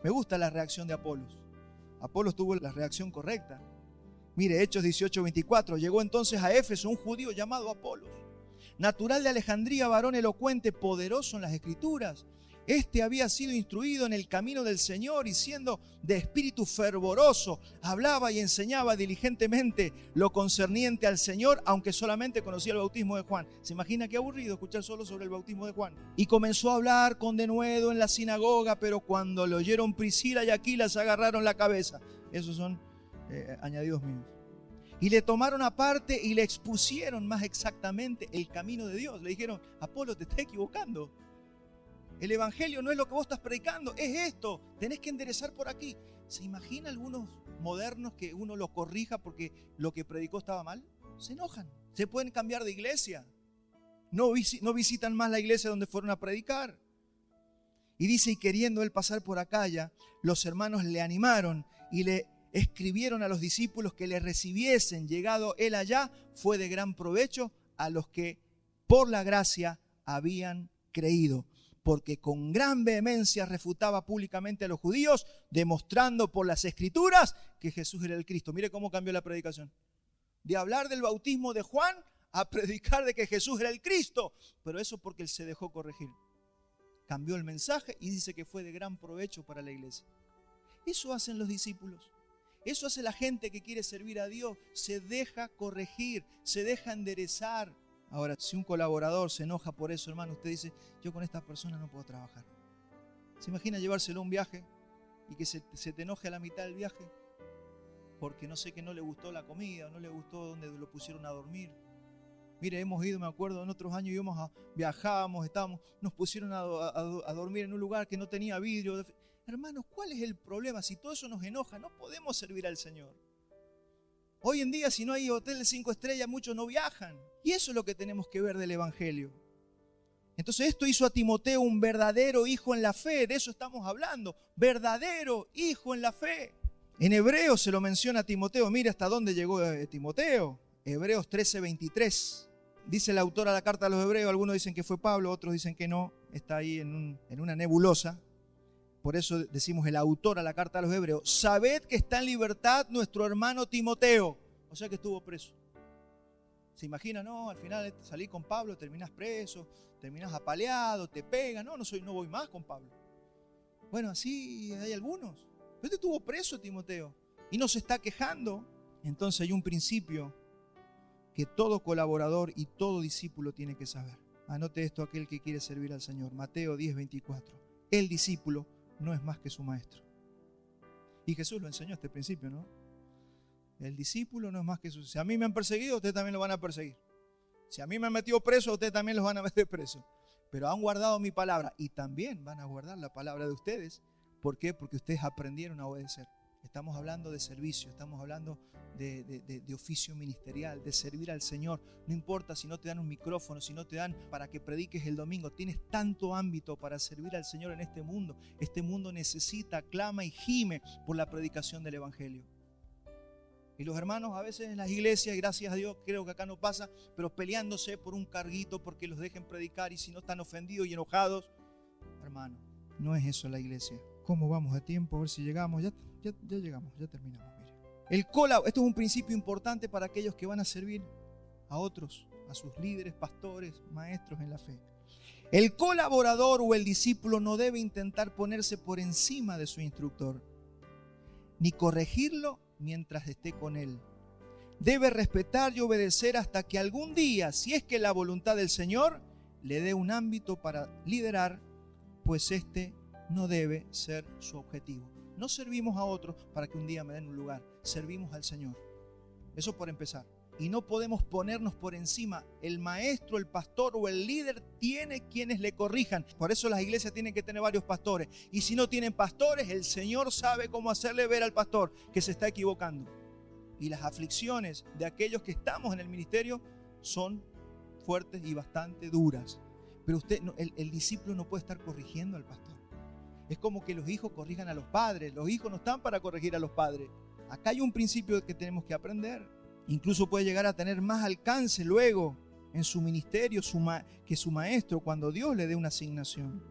Speaker 1: Me gusta la reacción de Apolos. Apolos tuvo la reacción correcta. Mire, Hechos 18:24. Llegó entonces a Éfeso un judío llamado Apolos, natural de Alejandría, varón elocuente, poderoso en las Escrituras. Este había sido instruido en el camino del Señor y siendo de espíritu fervoroso, hablaba y enseñaba diligentemente lo concerniente al Señor, aunque solamente conocía el bautismo de Juan. ¿Se imagina qué aburrido escuchar solo sobre el bautismo de Juan? Y comenzó a hablar con denuedo en la sinagoga, pero cuando lo oyeron Priscila y Aquila se agarraron la cabeza. Esos son añadidos míos. Y le tomaron aparte y le expusieron más exactamente el camino de Dios. Le dijeron, Apolo, te estás equivocando. El evangelio no es lo que vos estás predicando, es esto. Tenés que enderezar por aquí. ¿Se imagina algunos modernos que uno los corrija porque lo que predicó estaba mal? Se enojan. Se pueden cambiar de iglesia. No visitan más la iglesia donde fueron a predicar. Y dice, y queriendo él pasar por Acaya, los hermanos le animaron y le escribieron a los discípulos que le recibiesen. Llegado él allá, fue de gran provecho a los que por la gracia habían creído, porque con gran vehemencia refutaba públicamente a los judíos, demostrando por las Escrituras que Jesús era el Cristo. Mire cómo cambió la predicación. De hablar del bautismo de Juan a predicar de que Jesús era el Cristo. Pero eso porque él se dejó corregir. Cambió el mensaje y dice que fue de gran provecho para la iglesia. Eso hacen los discípulos. Eso hace la gente que quiere servir a Dios. Se deja corregir, se deja enderezar. Ahora, si un colaborador se enoja por eso, hermano, usted dice, yo con esta persona no puedo trabajar. ¿Se imagina llevárselo a un viaje y que se te enoje a la mitad del viaje? Porque no sé, que no le gustó la comida, no le gustó donde lo pusieron a dormir. Mire, hemos ido, me acuerdo, en otros años viajábamos, nos pusieron a dormir en un lugar que no tenía vidrio. Hermanos, ¿cuál es el problema? Si todo eso nos enoja, no podemos servir al Señor. Hoy en día, si no hay hotel de 5 estrellas, muchos no viajan. Y eso es lo que tenemos que ver del Evangelio. Entonces esto hizo a Timoteo un verdadero hijo en la fe. De eso estamos hablando. Verdadero hijo en la fe. En Hebreos se lo menciona a Timoteo. Mira hasta dónde llegó Timoteo. Hebreos 13:23. Dice el autor a la carta a los Hebreos. Algunos dicen que fue Pablo, otros dicen que no. Está ahí en una nebulosa. Por eso decimos el autor a la carta a los Hebreos. Sabed que está en libertad nuestro hermano Timoteo. O sea que estuvo preso. ¿Se imagina? No, al final salí con Pablo, terminás preso, terminás apaleado, te pegan. No voy más con Pablo. Bueno, así hay algunos. Pero este estuvo preso Timoteo y no se está quejando. Entonces hay un principio que todo colaborador y todo discípulo tiene que saber. Anote esto aquel que quiere servir al Señor. Mateo 10:24. El discípulo no es más que su maestro. Y Jesús lo enseñó este principio, ¿no? El discípulo no es más que su... Si a mí me han perseguido, ustedes también lo van a perseguir. Si a mí me han metido preso, ustedes también los van a meter preso. Pero han guardado mi palabra y también van a guardar la palabra de ustedes. ¿Por qué? Porque ustedes aprendieron a obedecer. Estamos hablando de servicio, estamos hablando de oficio ministerial, de servir al Señor. No importa si no te dan un micrófono, si no te dan para que prediques el domingo. Tienes tanto ámbito para servir al Señor en este mundo. Este mundo necesita, clama y gime por la predicación del Evangelio. Y los hermanos a veces en las iglesias, gracias a Dios, creo que acá no pasa, pero peleándose por un carguito porque los dejen predicar y si no están ofendidos y enojados. Hermano, no es eso la iglesia. ¿Cómo vamos de tiempo? A ver si llegamos. Ya llegamos, ya terminamos. Mire. Esto es un principio importante para aquellos que van a servir a otros, a sus líderes, pastores, maestros en la fe. El colaborador o el discípulo no debe intentar ponerse por encima de su instructor, ni corregirlo mientras esté con él. Debe respetar y obedecer hasta que algún día, si es que la voluntad del Señor, le dé un ámbito para liderar, pues este no debe ser su objetivo. No servimos a otros para que un día me den un lugar, servimos al Señor. Eso por empezar. Y no podemos ponernos por encima. El maestro, el pastor o el líder tiene quienes le corrijan. Por eso las iglesias tienen que tener varios pastores. Y si no tienen pastores, el Señor sabe cómo hacerle ver al pastor que se está equivocando. Y las aflicciones de aquellos que estamos en el ministerio son fuertes y bastante duras. Pero el discípulo no puede estar corrigiendo al pastor. Es como que los hijos corrijan a los padres. Los hijos no están para corregir a los padres. Acá hay un principio que tenemos que aprender. Incluso puede llegar a tener más alcance luego en su ministerio que su maestro cuando Dios le dé una asignación.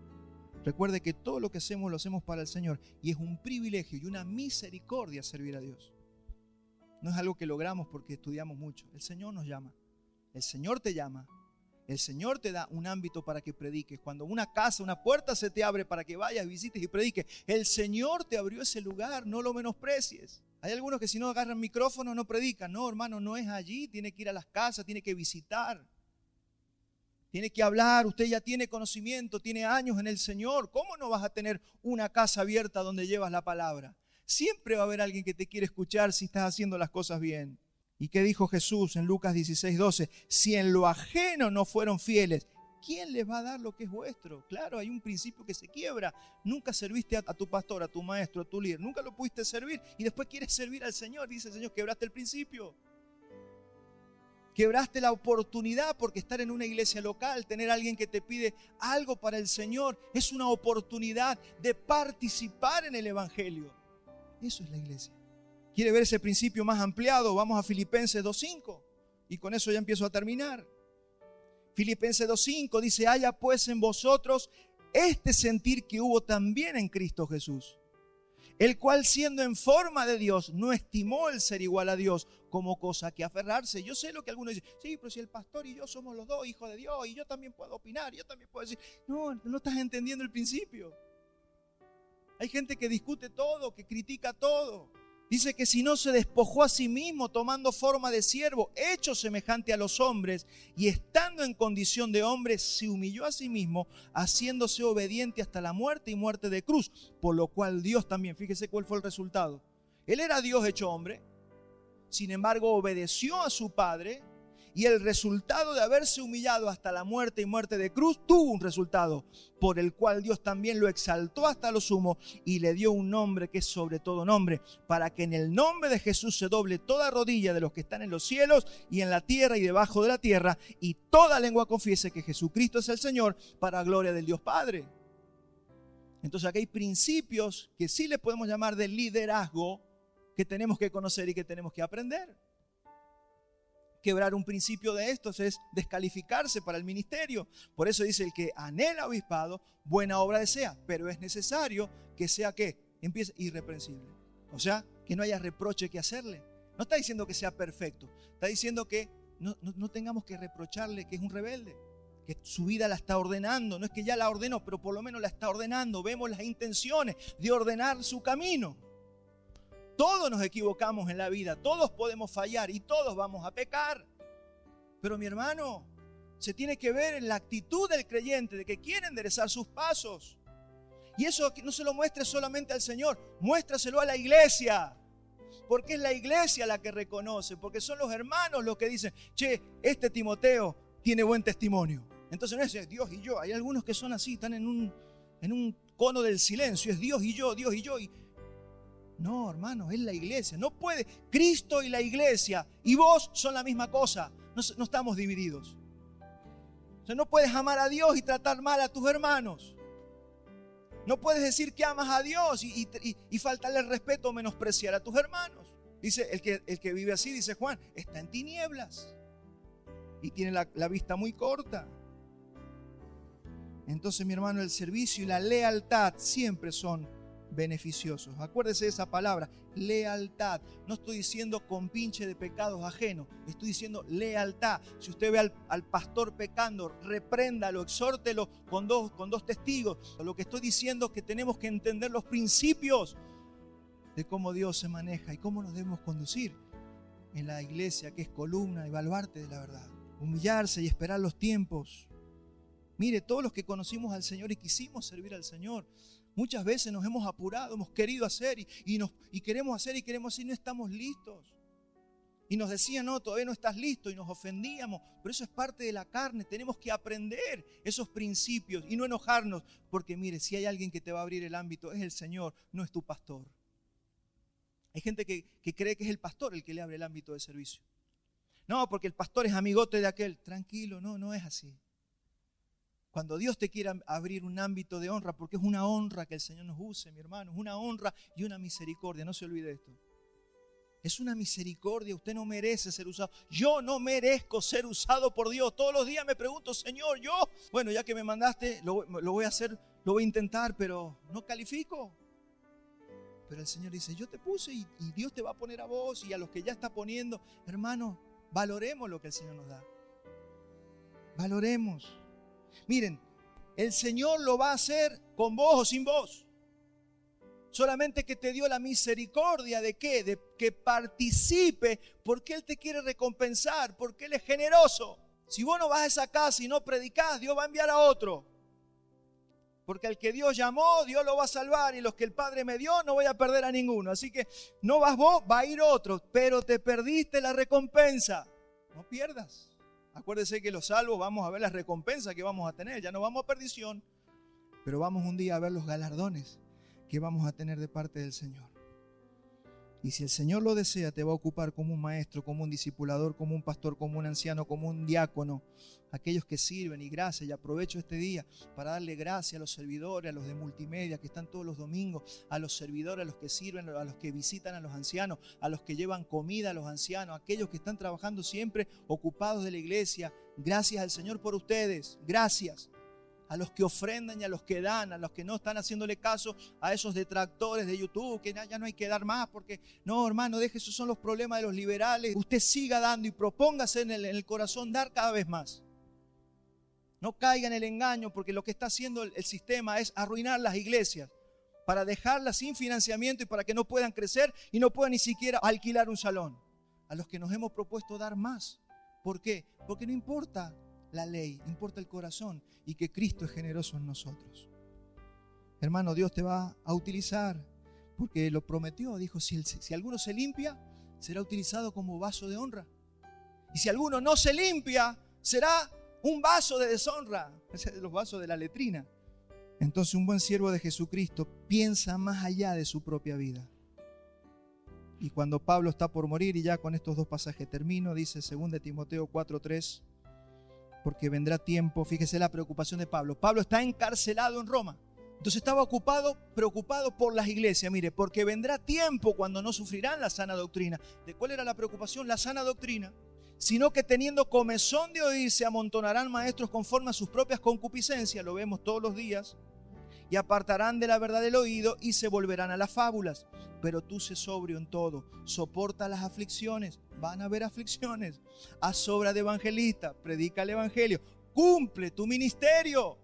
Speaker 1: Recuerde que todo lo que hacemos lo hacemos para el Señor y es un privilegio y una misericordia servir a Dios. No es algo que logramos porque estudiamos mucho. El Señor nos llama. El Señor te llama. El Señor te da un ámbito para que prediques. Cuando una casa, una puerta se te abre para que vayas, visites y prediques, el Señor te abrió ese lugar, no lo menosprecies. Hay algunos que si no agarran micrófono no predican. No, hermano, no es allí. Tiene que ir a las casas, tiene que visitar. Tiene que hablar. Usted ya tiene conocimiento, tiene años en el Señor. ¿Cómo no vas a tener una casa abierta donde llevas la palabra? Siempre va a haber alguien que te quiere escuchar si estás haciendo las cosas bien. ¿Y qué dijo Jesús en Lucas 16:12? Si en lo ajeno no fueron fieles, ¿quién les va a dar lo que es vuestro? Claro, hay un principio que se quiebra. Nunca serviste a tu pastor, a tu maestro, a tu líder. Nunca lo pudiste servir y después quieres servir al Señor. Dice el Señor, quebraste el principio. Quebraste la oportunidad porque estar en una iglesia local, tener a alguien que te pide algo para el Señor, es una oportunidad de participar en el Evangelio. Eso es la iglesia. ¿Quiere ver ese principio más ampliado? Vamos a Filipenses 2:5 y con eso ya empiezo a terminar. Filipenses 2:5 dice, haya pues en vosotros este sentir que hubo también en Cristo Jesús, el cual siendo en forma de Dios no estimó el ser igual a Dios como cosa que aferrarse. Yo sé lo que algunos dicen, sí, pero si el pastor y yo somos los dos hijos de Dios y yo también puedo opinar, yo también puedo decir, no estás entendiendo el principio. Hay gente que discute todo, que critica todo. Dice que si no se despojó a sí mismo tomando forma de siervo, hecho semejante a los hombres, y estando en condición de hombre, se humilló a sí mismo, haciéndose obediente hasta la muerte y muerte de cruz. Por lo cual Dios también, fíjese cuál fue el resultado. Él era Dios hecho hombre, sin embargo obedeció a su Padre, y el resultado de haberse humillado hasta la muerte y muerte de cruz tuvo un resultado, por el cual Dios también lo exaltó hasta lo sumo y le dio un nombre que es sobre todo nombre, para que en el nombre de Jesús se doble toda rodilla de los que están en los cielos y en la tierra y debajo de la tierra, y toda lengua confiese que Jesucristo es el Señor, para gloria del Dios Padre. Entonces aquí hay principios que sí le podemos llamar de liderazgo que tenemos que conocer y que tenemos que aprender. Quebrar un principio de estos es descalificarse para el ministerio. Por eso dice el que anhela obispado, buena obra desea, pero es necesario que sea ¿qué? Empiece irreprensible. O sea, que no haya reproche que hacerle. No está diciendo que sea perfecto, está diciendo que no tengamos que reprocharle que es un rebelde, que su vida la está ordenando. No es que ya la ordenó, pero por lo menos la está ordenando. Vemos las intenciones de ordenar su camino. Todos nos equivocamos en la vida, todos podemos fallar y todos vamos a pecar. Pero mi hermano, se tiene que ver en la actitud del creyente de que quiere enderezar sus pasos. Y eso no se lo muestre solamente al Señor, muéstraselo a la iglesia. Porque es la iglesia la que reconoce, porque son los hermanos los que dicen, che, este Timoteo tiene buen testimonio. Entonces no es Dios y yo, hay algunos que son así, están en un cono del silencio, es Dios y yo, Dios y yo. No, hermano, es la iglesia, no puede, Cristo y la iglesia y vos son la misma cosa, no estamos divididos. O sea, no puedes amar a Dios y tratar mal a tus hermanos. No puedes decir que amas a Dios y faltarle el respeto o menospreciar a tus hermanos. Dice, el que vive así, dice Juan, está en tinieblas y tiene la vista muy corta. Entonces, mi hermano, el servicio y la lealtad siempre son beneficiosos. Acuérdese de esa palabra, lealtad. No estoy diciendo compinche de pecados ajenos, estoy diciendo lealtad. Si usted ve al pastor pecando, repréndalo, exhórtelo con dos testigos. Lo que estoy diciendo es que tenemos que entender los principios de cómo Dios se maneja y cómo nos debemos conducir en la iglesia, que es columna y baluarte de la verdad. Humillarse y esperar los tiempos. Mire, todos los que conocimos al Señor y quisimos servir al Señor, muchas veces nos hemos apurado, hemos querido hacer y queremos hacer y no estamos listos. Y nos decían, no, todavía no estás listo, y nos ofendíamos. Pero eso es parte de la carne, tenemos que aprender esos principios y no enojarnos. Porque mire, si hay alguien que te va a abrir el ámbito, es el Señor, no es tu pastor. Hay gente que cree que es el pastor el que le abre el ámbito de servicio. No, porque el pastor es amigote de aquel. Tranquilo, no es así. Cuando Dios te quiera abrir un ámbito de honra, porque es una honra que el Señor nos use, mi hermano, es una honra y una misericordia, no se olvide esto. Es una misericordia, usted no merece ser usado. Yo no merezco ser usado por Dios. Todos los días me pregunto, Señor, bueno, ya que me mandaste, lo voy a hacer, lo voy a intentar, pero no califico. Pero el Señor dice, yo te puse y Dios te va a poner a vos y a los que ya está poniendo. Hermano, valoremos lo que el Señor nos da. Valoremos. Miren, el Señor lo va a hacer con vos o sin vos. Solamente que te dio la misericordia de ¿qué? De que participe, porque Él te quiere recompensar, porque Él es generoso. Si vos no vas a esa casa y no predicás, Dios va a enviar a otro. Porque al que Dios llamó, Dios lo va a salvar, y los que el Padre me dio, no voy a perder a ninguno. Así que no vas vos, va a ir otro, pero te perdiste la recompensa. No pierdas. Acuérdese que los salvos vamos a ver las recompensas que vamos a tener. Ya no vamos a perdición, pero vamos un día a ver los galardones que vamos a tener de parte del Señor. Y si el Señor lo desea, te va a ocupar como un maestro, como un discipulador, como un pastor, como un anciano, como un diácono. Aquellos que sirven, y gracias, y aprovecho este día para darle gracias a los servidores, a los de multimedia que están todos los domingos, a los servidores, a los que sirven, a los que visitan a los ancianos, a los que llevan comida a los ancianos, a aquellos que están trabajando siempre ocupados de la iglesia. Gracias al Señor por ustedes, gracias. A los que ofrendan y a los que dan, a los que no están haciéndole caso a esos detractores de YouTube, que ya no hay que dar más, porque no, hermano, deje, esos son los problemas de los liberales. Usted siga dando y propóngase en el corazón dar cada vez más. No caiga en el engaño, porque lo que está haciendo el sistema es arruinar las iglesias para dejarlas sin financiamiento y para que no puedan crecer y no puedan ni siquiera alquilar un salón. A los que nos hemos propuesto dar más. ¿Por qué? Porque no importa la ley, importa el corazón y que Cristo es generoso en nosotros. Hermano, Dios te va a utilizar porque lo prometió. Dijo, si alguno se limpia, será utilizado como vaso de honra. Y si alguno no se limpia, será un vaso de deshonra. Ese es de los vasos de la letrina. Entonces un buen siervo de Jesucristo piensa más allá de su propia vida. Y cuando Pablo está por morir, y ya con estos dos pasajes termino, dice 2 Timoteo 4:3, porque vendrá tiempo, fíjese la preocupación de Pablo. Pablo está encarcelado en Roma. Entonces estaba preocupado por las iglesias. Mire, porque vendrá tiempo cuando no sufrirán la sana doctrina. ¿De cuál era la preocupación? La sana doctrina. Sino que teniendo comezón de oír, se amontonarán maestros conforme a sus propias concupiscencias. Lo vemos todos los días. Y apartarán de la verdad el oído y se volverán a las fábulas. Pero tú sé sobrio en todo, soporta las aflicciones, van a haber aflicciones, haz obra de evangelista, predica el evangelio, cumple tu ministerio.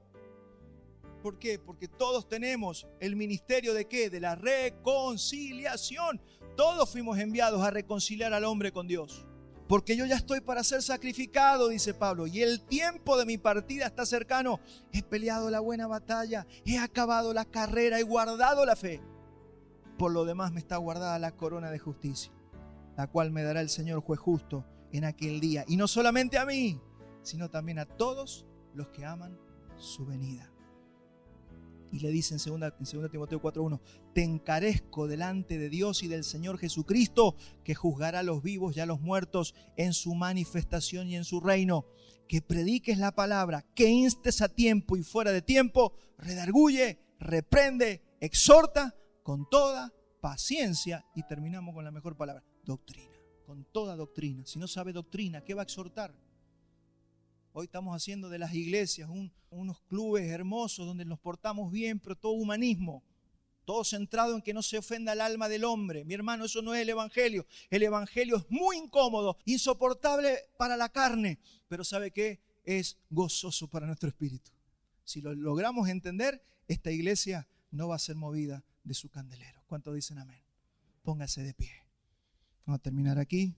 Speaker 1: ¿Por qué? Porque todos tenemos el ministerio de ¿qué? De la reconciliación. Todos fuimos enviados a reconciliar al hombre con Dios. porque yo ya estoy para ser sacrificado, dice Pablo, y el tiempo de mi partida está cercano. He peleado la buena batalla, he acabado la carrera, he guardado la fe. Por lo demás me está guardada la corona de justicia, la cual me dará el Señor juez justo en aquel día. Y no solamente a mí, sino también a todos los que aman su venida. Y le dice en 2 Timoteo 4:1, te encarezco delante de Dios y del Señor Jesucristo, que juzgará a los vivos y a los muertos en su manifestación y en su reino, que prediques la palabra, que instes a tiempo y fuera de tiempo, redarguye, reprende, exhorta con toda paciencia. Y terminamos con la mejor palabra, doctrina, con toda doctrina. Si no sabe doctrina, ¿qué va a exhortar? Hoy estamos haciendo de las iglesias unos clubes hermosos donde nos portamos bien, pero todo humanismo, todo centrado en que no se ofenda el alma del hombre. Mi hermano, eso no es el evangelio. El evangelio es muy incómodo, insoportable para la carne, pero ¿sabe qué? Es gozoso para nuestro espíritu. Si lo logramos entender, esta iglesia no va a ser movida de su candelero. ¿Cuántos dicen amén? Póngase de pie. Vamos a terminar aquí.